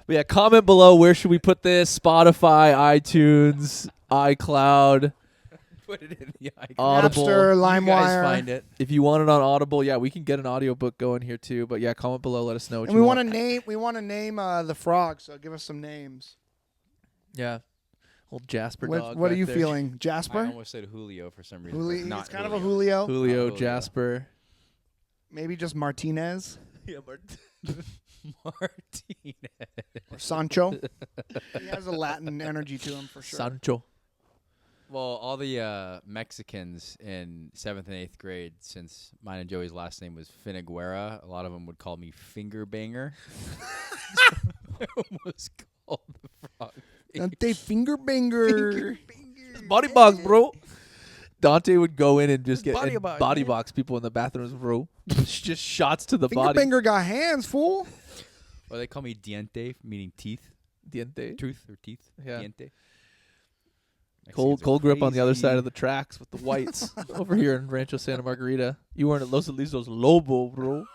yeah, comment below where should we put this? Spotify, iTunes, iCloud, Put it in the icon. Audible. Napster, You guys LimeWire. find it. If you want it on Audible, yeah, we can get an audiobook going here too. But yeah, comment below. Let us know what And you we want. want to name. We want to name the frog. So give us some names. Yeah, old Jasper What dog. are back you there. feeling, I Jasper? almost said Julio for some reason. Julio. but not He's kind of a Julio. Julio. Julio, Julio. Jasper. Maybe just Martinez. Yeah, Martinez. Or Sancho. He has a Latin energy to him for sure. Sancho. Well, all the Mexicans in 7th and 8th grade, since mine and Joey's last name was Finiguera, a lot of them would call me Finger Banger. I almost called the frog. Dante finger banger. Body box, bro. Dante would go in and just get Body and box, body man. box people in the bathrooms, bro. Just shots to the Finger body. banger got hands, fool. Or they call me Diente, meaning teeth, Diente. tooth or teeth. Yeah. Diente. Cold grip on the other side crazy. of the tracks with the whites over here in Rancho Santa Margarita. You weren't at Los Alisos Lobo, bro.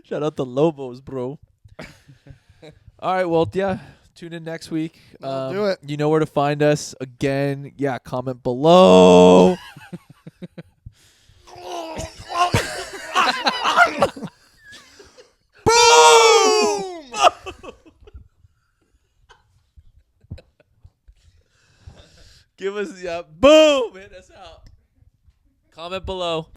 Shout out the Lobos, bro. All right, well, yeah. Tune in next week. I'll do it. You know where to find us. Again, yeah, comment below. Boom! Give us, yeah, boom! Hit us out. Comment below.